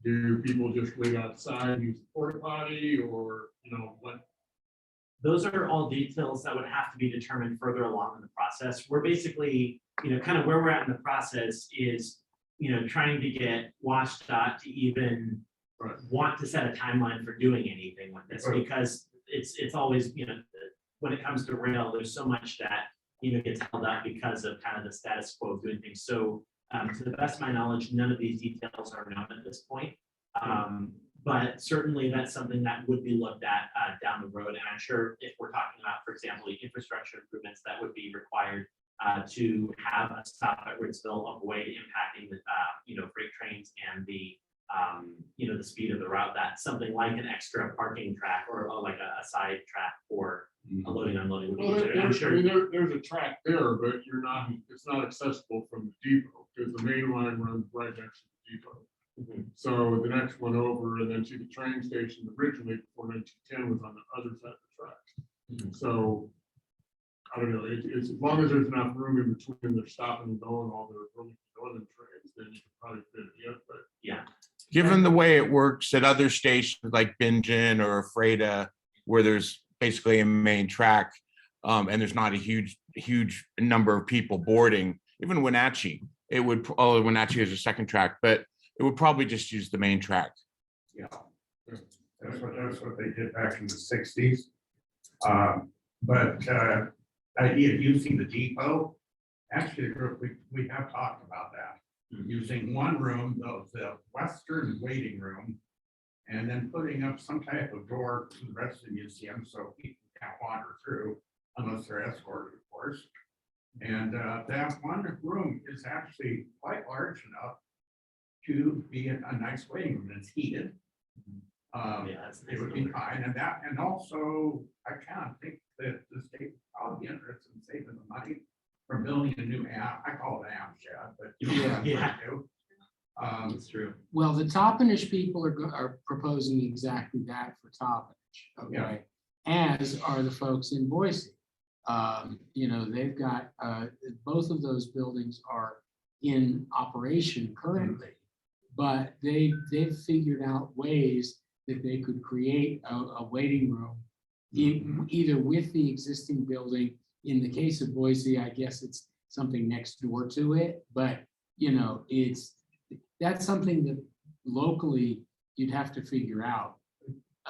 Speaker 10: Do people just wait outside and use the porta potty, or, what?
Speaker 1: Those are all details that would have to be determined further along in the process. We're basically, kind of where we're at in the process is, trying to get WashDOT to even
Speaker 10: Right.
Speaker 1: want to set a timeline for doing anything with this,
Speaker 10: Right.
Speaker 1: because it's always, when it comes to rail, there's so much that, gets held up because of kind of the status quo of doing things. So to the best of my knowledge, none of these details are known at this point. But certainly that's something that would be looked at down the road. And I'm sure if we're talking about, for example, the infrastructure improvements that would be required to have a stop at Ritzville, avoid impacting the, freight trains and the speed of the route, that something like an extra parking track or like a side track for a loading unloading would be
Speaker 10: Well,
Speaker 1: considered. I'm sure.
Speaker 10: there's a track there, but it's not accessible from the depot, because the main line runs right next to the depot.
Speaker 1: Mhm.
Speaker 10: So the next one over and then to the train station originally before 1910 was on the other side of the tracks.
Speaker 1: Mhm.
Speaker 10: So I don't know, it's as long as there's enough room in between, they're stopping and going all their northern trains, then you can probably fit it in, but
Speaker 7: Given the way it works at other stations like Bingen or Freda, where there's basically a main track, and there's not a huge number of people boarding, even Wenatchee, Wenatchee is a second track, but it would probably just use the main track.
Speaker 2: Yeah. That's what they did back in the 60s. But the idea of using the depot, actually, we have talked about that. Using one room, the western waiting room, and then putting up some type of door to the rest of the museum so people can't wander through unless they're escorted, of course. And that one room is actually quite large enough to be a nice waiting room. It's heated. It would be fine, and also I kind of think that the state would probably be interested in saving the money from building a new I call it am shed, but you know what I'm trying to do.
Speaker 1: That's true.
Speaker 9: Well, the Toppenish people are proposing exactly that for Toppenish, okay? As are the folks in Boise. They've got, both of those buildings are in operation currently, but they've figured out ways that they could create a waiting room either with the existing building. In the case of Boise, I guess it's something next door to it, but that's something that locally you'd have to figure out.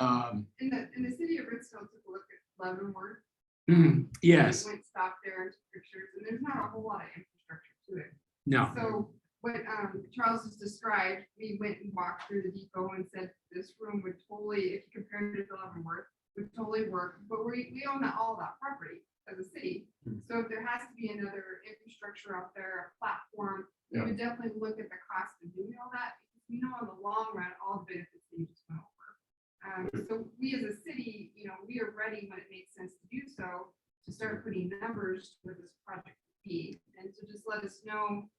Speaker 4: In the city of Ritzville took a look at Leavenworth.
Speaker 9: Yes,
Speaker 4: Went, stopped there and took pictures, and there's not a whole lot of infrastructure to it.
Speaker 9: no,
Speaker 4: So what Charles has described, we went and walked through the depot and said this room would totally, if you compared it to Leavenworth, would totally work, but we own all that property as a city. So if there has to be another infrastructure out there, a platform, we would definitely look at the cost of doing all that, because we know in the long run, all the benefits that you just went over. So we as a city, we are ready when it makes sense to do so, to start putting numbers to what this project would be, and to just let us know,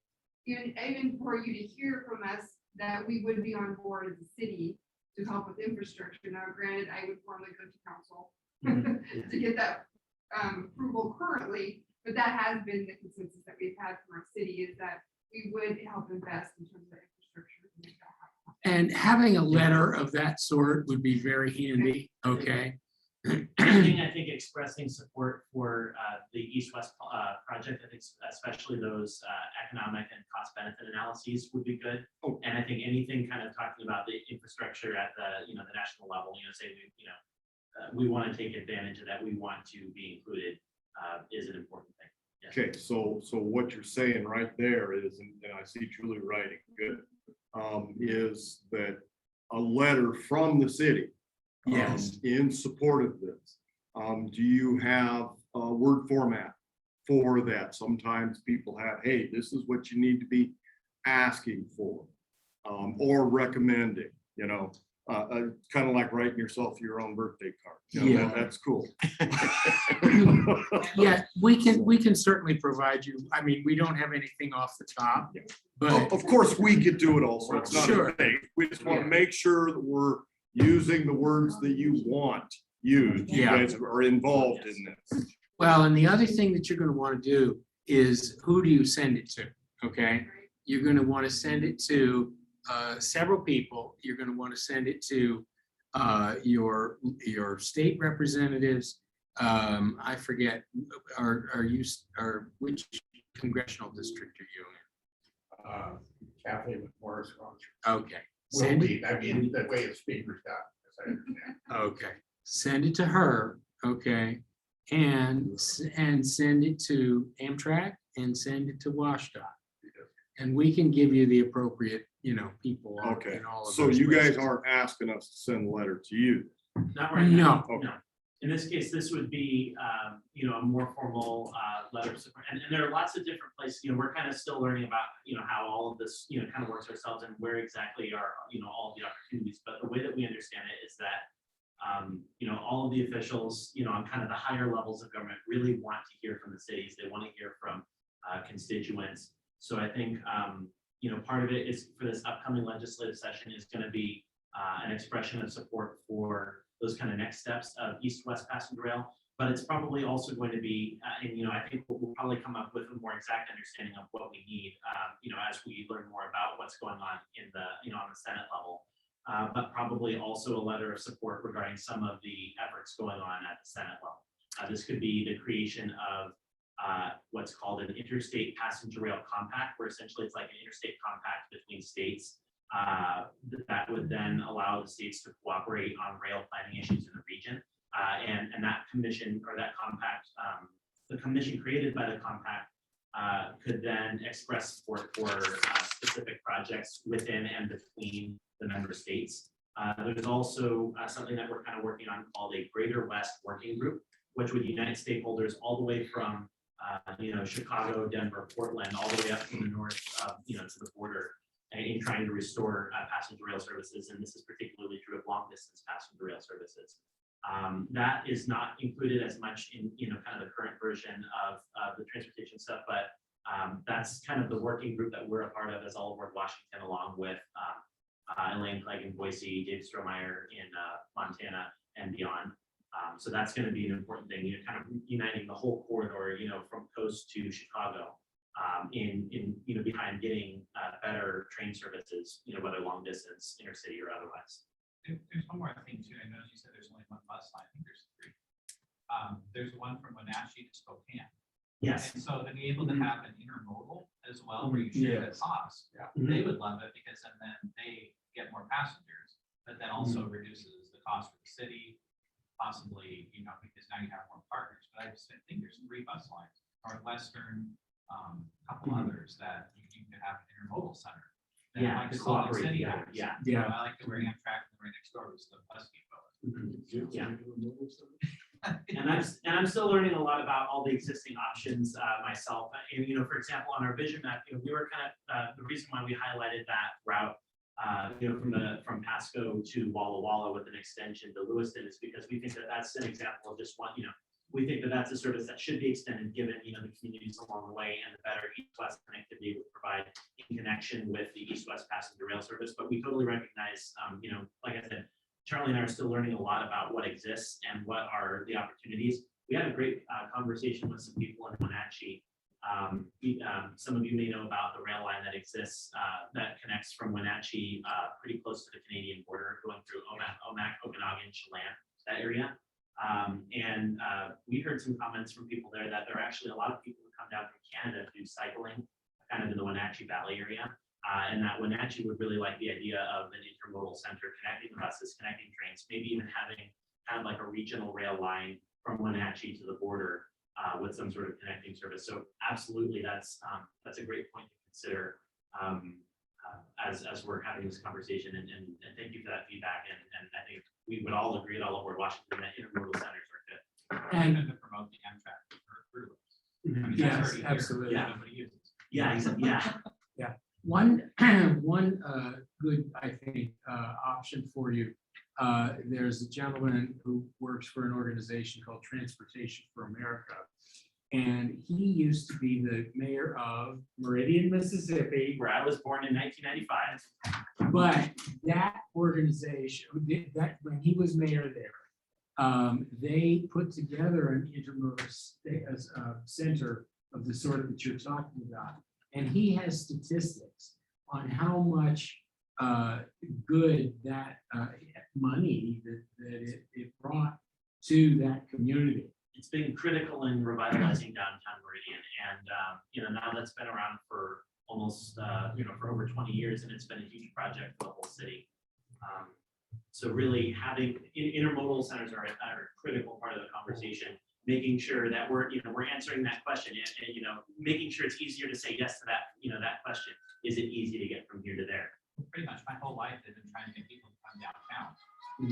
Speaker 4: even for you to hear from us, that we would be on board as a city to help with infrastructure. Now, granted, I would formally go to council to get that approval currently, but that has been the consensus that we've had from our city, is that we would help invest in terms of infrastructure to make that happen.
Speaker 9: and having a letter of that sort would be very handy, okay?
Speaker 1: I think expressing support for the east-west project, I think especially those economic and cost benefit analyses would be good. And I think anything kind of talking about the infrastructure at the national level, say we want to take advantage of that, we want to be included, is an important thing. Yeah.
Speaker 3: Okay, so what you're saying right there is, and I see Julie writing, good, is that a letter from the city.
Speaker 9: Yes.
Speaker 3: In support of this. Do you have a Word format for that? Sometimes people have, hey, this is what you need to be asking for, or recommending, kind of like writing yourself your own birthday card. That's cool.
Speaker 9: Yeah, we can certainly provide you, I mean, we don't have anything off the top,
Speaker 3: Yeah.
Speaker 9: but
Speaker 3: Of course, we could do it also. It's not
Speaker 9: Sure.
Speaker 3: a thing. We just want to make sure that we're using the words that you want used. You
Speaker 9: Yeah.
Speaker 3: guys are involved in this.
Speaker 9: well, and the other thing that you're gonna wanna do is who do you send it to? Okay, you're gonna wanna send it to several people. You're gonna wanna send it to your state representatives. I forget, which congressional district are you
Speaker 2: Kathy McMorris.
Speaker 9: in? Okay.
Speaker 2: Will
Speaker 9: Send it,
Speaker 2: be, I mean, the way the speaker's got, as I understand.
Speaker 9: okay, send it to her, okay? And send it to Amtrak and send it to WashDOT. And we can give you the appropriate, people
Speaker 3: Okay,
Speaker 9: in all of
Speaker 3: so
Speaker 9: those
Speaker 3: you guys
Speaker 9: places.
Speaker 3: aren't asking us to send a letter to you.
Speaker 1: Not right now.
Speaker 9: No.
Speaker 1: No. In this case, this would be, a more formal letter of support. And there are lots of different places, we're kind of still learning about, how all of this, kind of works ourselves and where exactly are, all the opportunities. But the way that we understand it is that, all of the officials, on kind of the higher levels of government really want to hear from the cities. They want to hear from constituents. So I think, part of it is for this upcoming legislative session is going to be an expression of support for those kind of next steps of east-west passenger rail. But it's probably also going to be, I think we'll probably come up with a more exact understanding of what we need, as we learn more about what's going on in the, on the Senate level. But probably also a letter of support regarding some of the efforts going on at the Senate level. This could be the creation of what's called an interstate passenger rail compact, where essentially it's like an interstate compact between states that would then allow the states to cooperate on rail planning issues in the region. And that commission or that compact, the commission created by the compact could then express support for specific projects within and between the member states. There's also something that we're kind of working on called a Greater West Working Group, which would unite stakeholders all the way from Chicago, Denver, Portland, all the way up from the north, to the border, in trying to restore passenger rail services. And this is particularly true of long distance passenger rail services. That is not included as much in kind of the current version of the transportation stuff, but that's kind of the working group that we're a part of as All Aboard Washington, along with Elaine Clegg in Boise, Dave Strohmeyer in Montana and beyond. So that's going to be an important thing, kind of uniting the whole corridor, from coast to Chicago, behind getting better train services, whether long distance, intercity, or otherwise.
Speaker 8: There's one more thing too. I know you said there's only one bus line. I think there's three. There's one from Wenatchee to Spokane.
Speaker 1: Yes.
Speaker 8: And so to be able to have an intermodal as well, where you share the cost, they would love it because then they get more passengers, but then also reduces the cost for the city, possibly, because now you have more partners. But I just think there's three bus lines, Northwestern, a couple others that you could have an intermodal center. that
Speaker 1: Yeah,
Speaker 8: like
Speaker 1: to
Speaker 8: Salt Lake
Speaker 1: cooperate
Speaker 8: City
Speaker 1: together,
Speaker 8: has.
Speaker 1: yeah.
Speaker 8: I like the where Amtrak and right next door was the bus depot.
Speaker 1: Yeah. And I'm still learning a lot about all the existing options myself. And, for example, on our vision map, we were kind of, the reason why we highlighted that route, from Pasco to Walla Walla with an extension to Lewiston is because we think that that's an example of just one, we think that that's a service that should be extended given, the communities along the way and the better east-west connectivity would provide in connection with the east-west passenger rail service. But we totally recognize, like I said, Charlie and I are still learning a lot about what exists and what are the opportunities. We had a great conversation with some people in Wenatchee. Some of you may know about the rail line that exists that connects from Wenatchee pretty close to the Canadian border, going through Omak, Okanagan, Chelan, that area. We heard some comments from people there that there are actually a lot of people who come down from Canada to do cycling kind of in the Wenatchee Valley area. And that Wenatchee would really like the idea of an intermodal center connecting the buses, connecting trains, maybe even having kind of like a regional rail line from Wenatchee to the border with some sort of connecting service. So absolutely, that's a great point to consider. as we're having this conversation, and thank you for that feedback, and I think we would all agree at all over Washington that intermodal centers are good.
Speaker 9: And
Speaker 8: To promote the Amtrak through. I mean, that's
Speaker 9: yes,
Speaker 8: already here.
Speaker 9: absolutely.
Speaker 1: Yeah.
Speaker 8: Nobody uses.
Speaker 1: Yeah, exactly, yeah.
Speaker 9: One, good, I think, option for you. There's a gentleman who works for an organization called Transportation for America. And he used to be the mayor of Meridian, Mississippi.
Speaker 1: Where I was born in 1995.
Speaker 9: But that organization, when he was mayor there, they put together an intermodal center of the sort that you're talking about. And he has statistics on how much good that money that it brought to that community.
Speaker 1: It's been critical in revitalizing downtown Meridian, and now that's been around for almost for over 20 years, and it's been a huge project for the whole city. So really having intermodal centers are a critical part of the conversation, making sure that we're answering that question, and making sure it's easier to say yes to that question. Is it easy to get from here to there?
Speaker 8: Pretty much my whole life, I've been trying to get people to come downtown.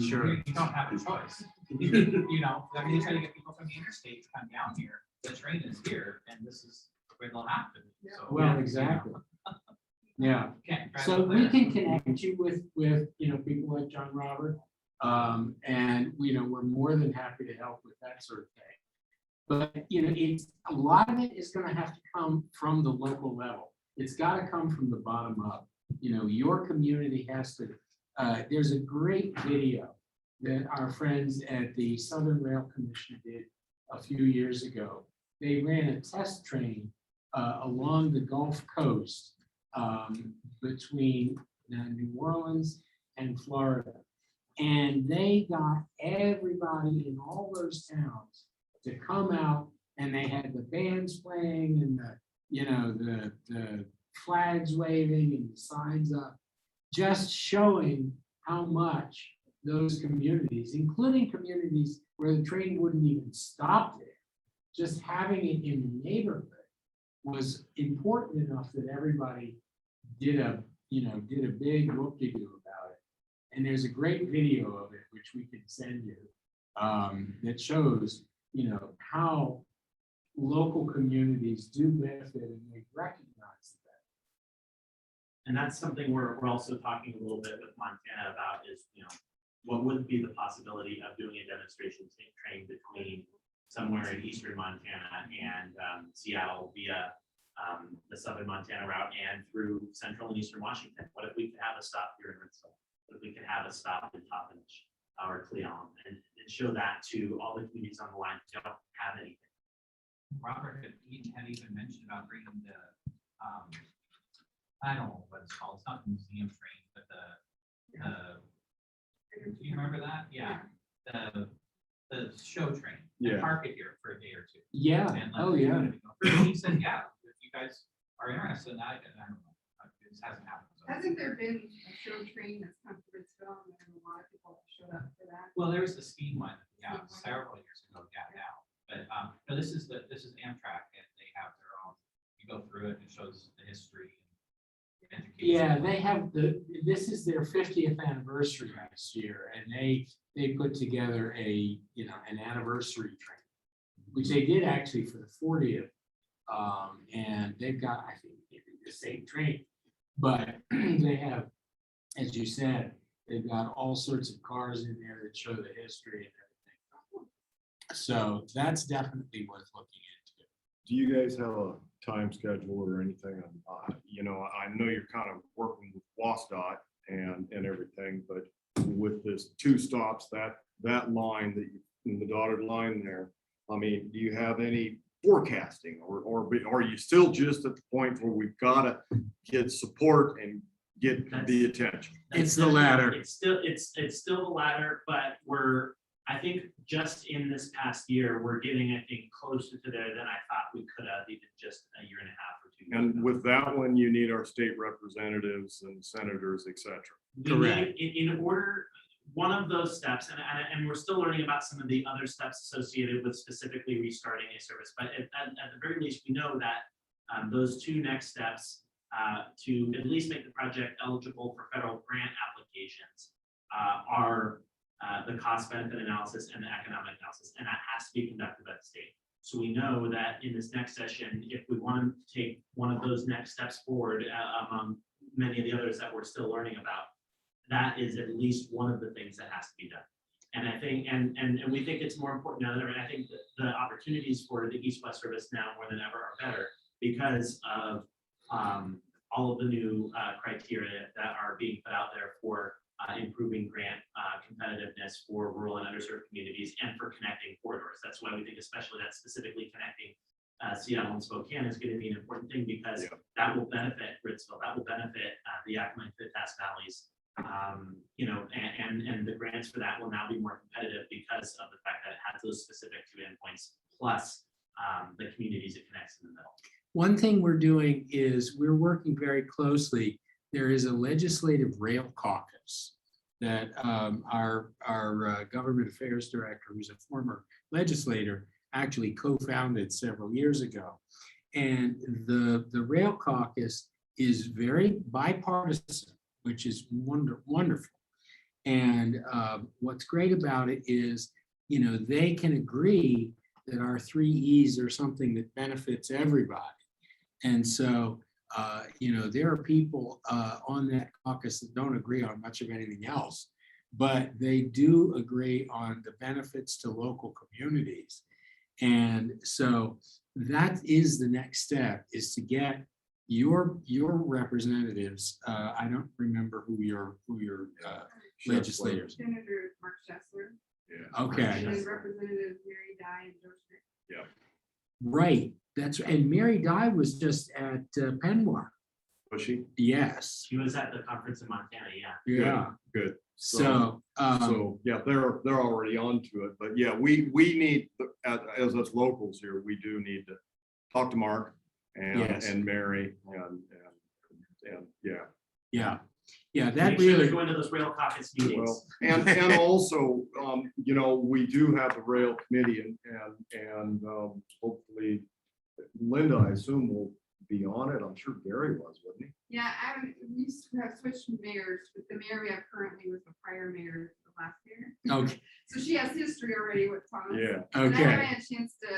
Speaker 9: Sure.
Speaker 8: You don't have a choice. I mean, they try to get people from the interstate to come down here. The train is here, and this is where they'll have to be. So,
Speaker 9: Well, exactly. Yeah.
Speaker 8: can't drive
Speaker 9: So
Speaker 8: up
Speaker 9: we
Speaker 8: there.
Speaker 9: can connect you with people like John Robert. And we're more than happy to help with that sort of thing. But it's a lot of it is going to have to come from the local level. It's got to come from the bottom up. Your community has to. There's a great video that our friends at the Southern Rail Commission did a few years ago. They ran a test train along the Gulf Coast between New Orleans and Florida. And they got everybody in all those towns to come out, and they had the bands playing and the flags waving and the signs up, just showing how much those communities, including communities where the train wouldn't even stop there, just having it in the neighborhood was important enough that everybody did a big whoop-de-doo about it. And there's a great video of it, which we can send you, that shows, how local communities do benefit and they recognize that.
Speaker 1: And that's something we're also talking a little bit with Montana about is, what would be the possibility of doing a demonstration train between somewhere in eastern Montana and Seattle via the southern Montana route and through central and eastern Washington? What if we could have a stop here in Ritzville? What if we could have a stop in Toppenish or Cleon and show that to all the communities on the line who don't have anything?
Speaker 8: Robert had even mentioned about bringing the, I don't know what it's called, it's not the museum train, but do you remember that? Yeah, the show train. And
Speaker 3: Yeah.
Speaker 8: park it here for a day or two.
Speaker 9: Yeah.
Speaker 8: And let
Speaker 9: Oh,
Speaker 8: the
Speaker 9: yeah.
Speaker 8: community go through. He said, yeah, if you guys are interested in that, I don't know, it just hasn't happened. So.
Speaker 4: Hasn't there been a show train that's come to Ritzville, and there are a lot of people that showed up for that?
Speaker 8: Well, there was the speed one, yeah,
Speaker 4: Speed one.
Speaker 8: several years ago, yeah, now, but, no, this is Amtrak, and they have their own, you go through it, and it shows the history. And education.
Speaker 9: Yeah, they have this is their 50th anniversary this year, and they put together an anniversary train, which they did actually for the 40th. And they've got, I think, the same train, but they have, as you said, they've got all sorts of cars in there that show the history and everything. So that's definitely worth looking into.
Speaker 3: Do you guys have a time schedule or anything? I know you're kind of working with WASDOT and everything, but with this 2 stops, that line that you, in the dotted line there, I mean, do you have any forecasting or are you still just at the point where we've got to get support and get the attention?
Speaker 9: It's the latter.
Speaker 1: It's still the latter, but I think just in this past year, we're getting, I think, closer to there than I thought we could have even just a year and a half or 2 years
Speaker 3: And
Speaker 1: ago.
Speaker 3: with that one, you need our state representatives and senators, et cetera.
Speaker 1: We need, in order, one of those steps, and we're still learning about some of the other steps associated with specifically restarting a service, but at the very least, we know that those 2 next steps to at least make the project eligible for federal grant applications are the cost benefit analysis and the economic analysis, and that has to be conducted by the state. So we know that in this next session, if we want to take one of those next steps forward among many of the others that we're still learning about, that is at least one of the things that has to be done. And I think, and we think it's more important now than ever. And I think that the opportunities for the East-West service now more than ever are better because of all of the new criteria that are being put out there for improving grant competitiveness for rural and underserved communities and for connecting corridors. That's why we think especially that specifically connecting Seattle and Spokane is going to be an important thing because that will benefit Ritzville, that will benefit the Yakima and Tass Valleys. And the grants for that will now be more competitive because of the fact that it has those specific 2 endpoints plus the communities it connects in the middle.
Speaker 9: One thing we're doing is we're working very closely. There is a legislative rail caucus that our government affairs director, who's a former legislator, actually co-founded several years ago. And the rail caucus is very bipartisan, which is wonderful. And what's great about it is, they can agree that our 3 E's are something that benefits everybody. And so, there are people on that caucus that don't agree on much of anything else, but they do agree on the benefits to local communities. And so that is the next step, is to get your representatives. I don't remember who your legislators.
Speaker 4: Senator Mark Chesler.
Speaker 3: Yeah.
Speaker 9: Okay,
Speaker 4: And then Representative Mary Dye and Joe Schmidt.
Speaker 9: right. And Mary Dye was just at Penmore.
Speaker 3: Was she?
Speaker 9: Yes.
Speaker 1: She was at the conference in Montana, yeah.
Speaker 9: Yeah.
Speaker 3: Good.
Speaker 9: So,
Speaker 3: So, yeah, they're already onto it, but yeah, we need, as us locals here, we do need to talk to Mark
Speaker 9: Yes.
Speaker 3: and Mary and yeah.
Speaker 9: yeah, that
Speaker 1: Make sure
Speaker 9: really.
Speaker 1: they're going to those rail caucus meetings.
Speaker 3: Well, and also, we do have the rail committee and hopefully Linda, I assume, will be on it. I'm sure Gary was, wasn't he?
Speaker 4: Yeah, we used to have switched mayors, but the mayor we have currently was the prior mayor the last year.
Speaker 9: Okay.
Speaker 4: So she has history already with Thomas.
Speaker 3: Yeah.
Speaker 4: And I haven't
Speaker 9: Okay.
Speaker 4: had a chance to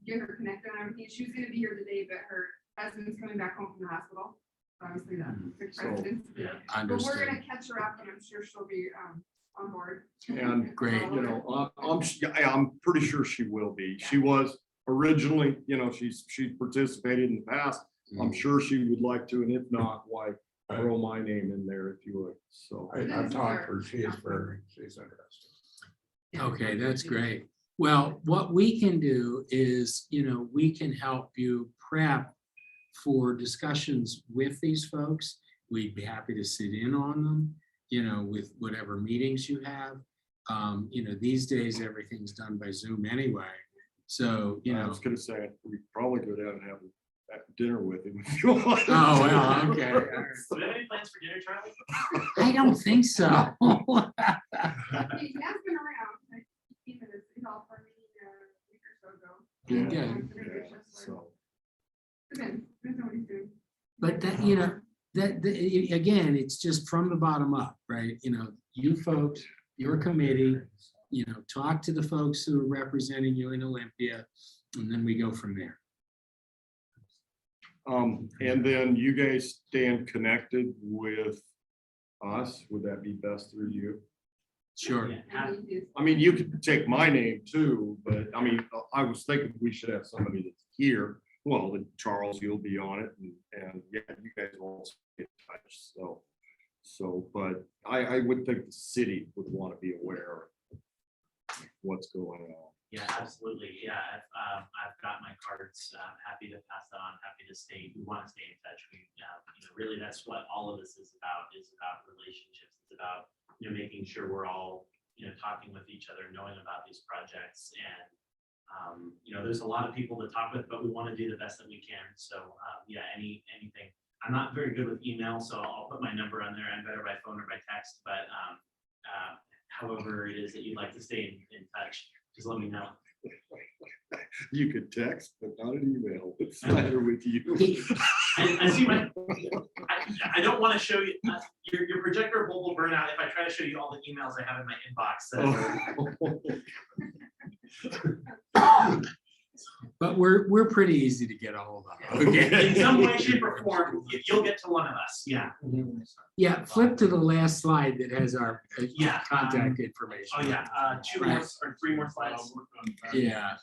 Speaker 4: get her connected on everything. She was gonna be here today, but her husband's coming back home from the hospital. Obviously that took
Speaker 3: So,
Speaker 4: precedence.
Speaker 1: yeah.
Speaker 4: But we're
Speaker 9: Understood.
Speaker 4: gonna catch her up and I'm sure she'll be on board.
Speaker 3: And,
Speaker 9: Great.
Speaker 3: I'm pretty sure she will be. She was originally, she participated in the past. I'm sure she would like to, and if not, why throw my name in there if you would, so.
Speaker 2: I've talked to her, she's interested.
Speaker 9: Okay, that's great. Well, what we can do is, we can help you prep for discussions with these folks. We'd be happy to sit in on them, with whatever meetings you have. These days, everything's done by Zoom anyway. So,
Speaker 3: I was gonna say, we probably go down and have dinner with him if you want.
Speaker 9: Oh, well, okay.
Speaker 1: Do you have any plans for dinner, Charlie?
Speaker 9: I don't think so.
Speaker 4: He has been around, like, even as he helped for me a week or so ago.
Speaker 9: Yeah.
Speaker 3: So,
Speaker 4: Depends on what he's doing.
Speaker 9: But again, it's just from the bottom up, right? You folks, your committee, talk to the folks who are representing you in Olympia, and then we go from there.
Speaker 3: and then you guys stand connected with us. Would that be best through you?
Speaker 9: Sure.
Speaker 1: Yeah,
Speaker 4: And he is-
Speaker 3: I mean, you could take my name too, but I mean, I was thinking we should have somebody that's here. Well, then Charles, you'll be on it and yeah, you guys will also get in touch. So, but I would think the city would want to be aware of what's going on.
Speaker 1: Yeah, absolutely. Yeah, I've got my cards. Happy to pass that on. Happy to stay. We want to stay in touch. Really, that's what all of this is about relationships. It's about, making sure we're all, talking with each other, knowing about these projects. And, there's a lot of people to talk with, but we want to do the best that we can. So, yeah, anything. I'm not very good with email, so I'll put my number on there. I'm better by phone or by text, but however it is that you'd like to stay in touch, just let me know.
Speaker 3: You could text, but not an email. It's better with you.
Speaker 1: I see my, I don't want to show you, your projector will burn out if I try to show you all the emails I have in my inbox.
Speaker 9: But we're pretty easy to get a hold of.
Speaker 1: In some way, shape or form, you'll get to one of us, yeah.
Speaker 9: Yeah, flip to the last slide that has our
Speaker 1: Yeah,
Speaker 9: contact information.
Speaker 1: Oh, yeah, 2 more or 3 more slides.
Speaker 9: Yeah.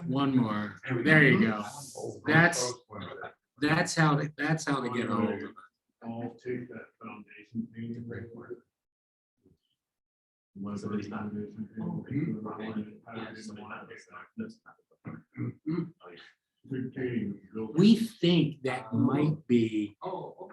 Speaker 9: One more. There you go. That's how to get a hold of it.
Speaker 10: I'll take that foundation thing and break for it.
Speaker 1: Somebody's not.
Speaker 9: We think that might be,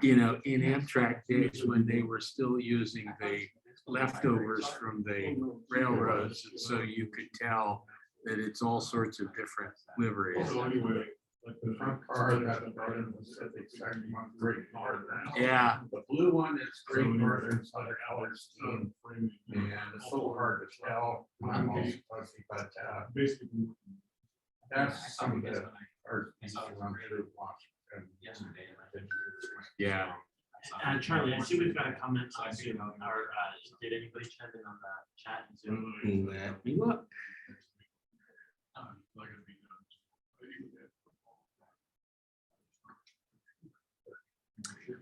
Speaker 9: in Amtrak days when they were still using the leftovers from the railroads. And so you could tell that it's all sorts of different liveries.
Speaker 10: So anyway,
Speaker 2: Like the front car that the brother was said the second one, Great Northern.
Speaker 9: Yeah.
Speaker 2: The blue one is Great Northern Southern Ellerston, and it's so hard to tell. I'm most fuzzy, but
Speaker 10: basically,
Speaker 2: that's some of the art pieces on through Washington.
Speaker 8: Yesterday.
Speaker 9: Yeah.
Speaker 1: Charlie, I see we've got a comment on Zoom, or did anybody chime in on the chat in Zoom?
Speaker 9: Let me look.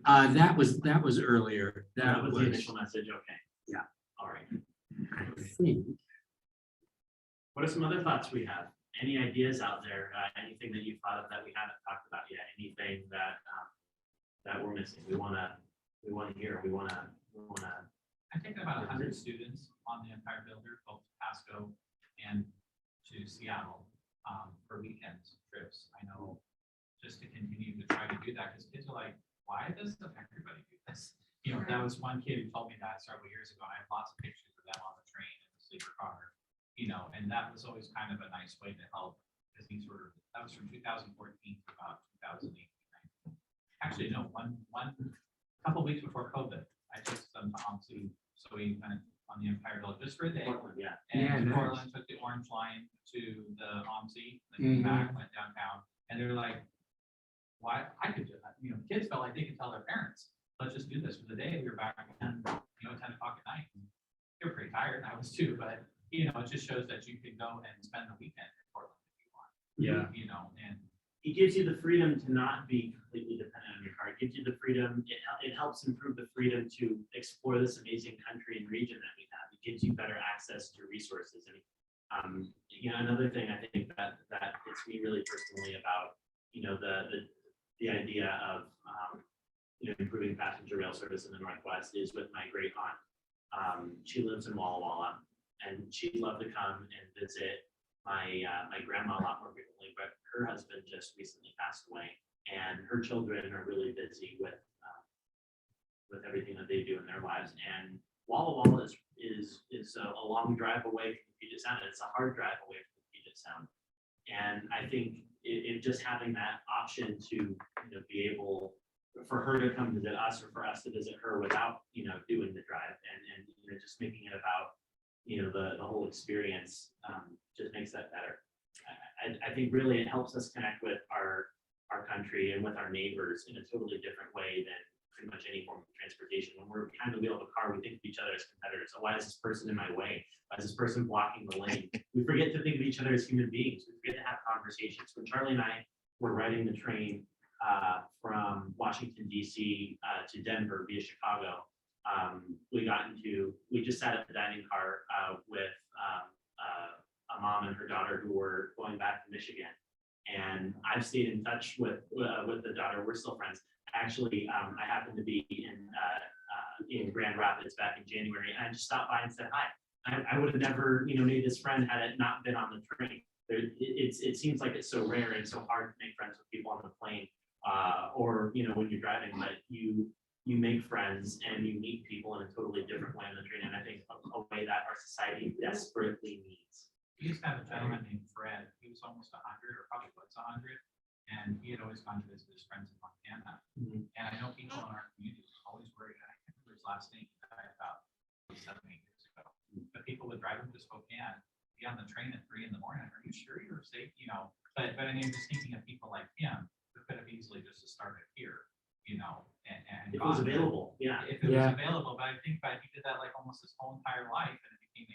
Speaker 9: That was earlier.
Speaker 1: That was the initial message, okay.
Speaker 9: Yeah.
Speaker 1: All right.
Speaker 9: I think.
Speaker 1: What are some other thoughts we have? Any ideas out there? Anything that you thought of that we haven't talked about yet? Anything that that we're missing? We wanna hear. We wanna.
Speaker 8: I think about 100 students on the Empire Builder, both to Pasco and to Seattle for weekend trips. I know just to continue to try to do that because kids are like, why doesn't everybody do this? That was one kid who told me that several years ago. I have lots of pictures of them on the train in the sleeper car, and that was always kind of a nice way to help because that was from 2014 to about 2018. Actually, no, one couple weeks before COVID, I took them to OMSI, so we went on the Empire Builder just for a day.
Speaker 1: Yeah.
Speaker 8: And
Speaker 9: Yeah,
Speaker 8: Portland took the orange line to the OMSI, then came back, went downtown, and they're like, why, I could do that, kids felt like they could tell their parents, let's just do this for the day. We were back again, 10 o'clock at night. They were pretty tired, I was too, but, it just shows that you can go and spend the weekend in Portland if you want.
Speaker 1: Yeah.
Speaker 8: And
Speaker 1: It gives you the freedom to not be completely dependent on your car. It gives you the freedom. It helps improve the freedom to explore this amazing country and region that we have. It gives you better access to resources. And another thing I think that gets me really personally about the idea of improving passenger rail service in the Northwest is with my great aunt. She lives in Walla Walla, and she'd love to come and visit my grandma a lot more frequently, but her husband just recently passed away, and her children are really busy with everything that they do in their lives. And Walla Walla is a long drive away from Puget Sound, and it's a hard drive away from Puget Sound. And I think it just having that option to be able for her to come visit us or for us to visit her without doing the drive and just making it about the whole experience just makes that better. I think really it helps us connect with our country and with our neighbors in a totally different way than pretty much any form of transportation. When we're behind the wheel of a car, we think of each other as competitors. So why is this person in my way? Why is this person blocking the lane? We forget to think of each other as human beings. We forget to have conversations. When Charlie and I were riding the train from Washington, DC to Denver via Chicago, we just sat at the dining car with a mom and her daughter who were going back to Michigan. And I've stayed in touch with the daughter. We're still friends. Actually, I happened to be in Grand Rapids back in January, and I just stopped by and said hi. I would have never, made this friend had it not been on the train. It seems like it's so rare and so hard to make friends with people on the plane, or when you're driving, but you make friends and you meet people in a totally different way on the train. And I think a way that our society desperately needs.
Speaker 8: we used to have a gentleman named Fred. He was almost 100, or probably was 100. And he had always gone to visit his friends in Montana. And I know people in our community were always worried. I can't remember his last name. He died about 7, 8 years ago. But people would drive him to Spokane, be on the train at 3 in the morning. Are you sure you're safe? But I mean, just thinking of people like him, who could have easily just started and
Speaker 1: If it was
Speaker 8: gone.
Speaker 1: available, yeah.
Speaker 8: If it was
Speaker 9: Yeah.
Speaker 8: available, but I think he did that like almost his whole entire life and it became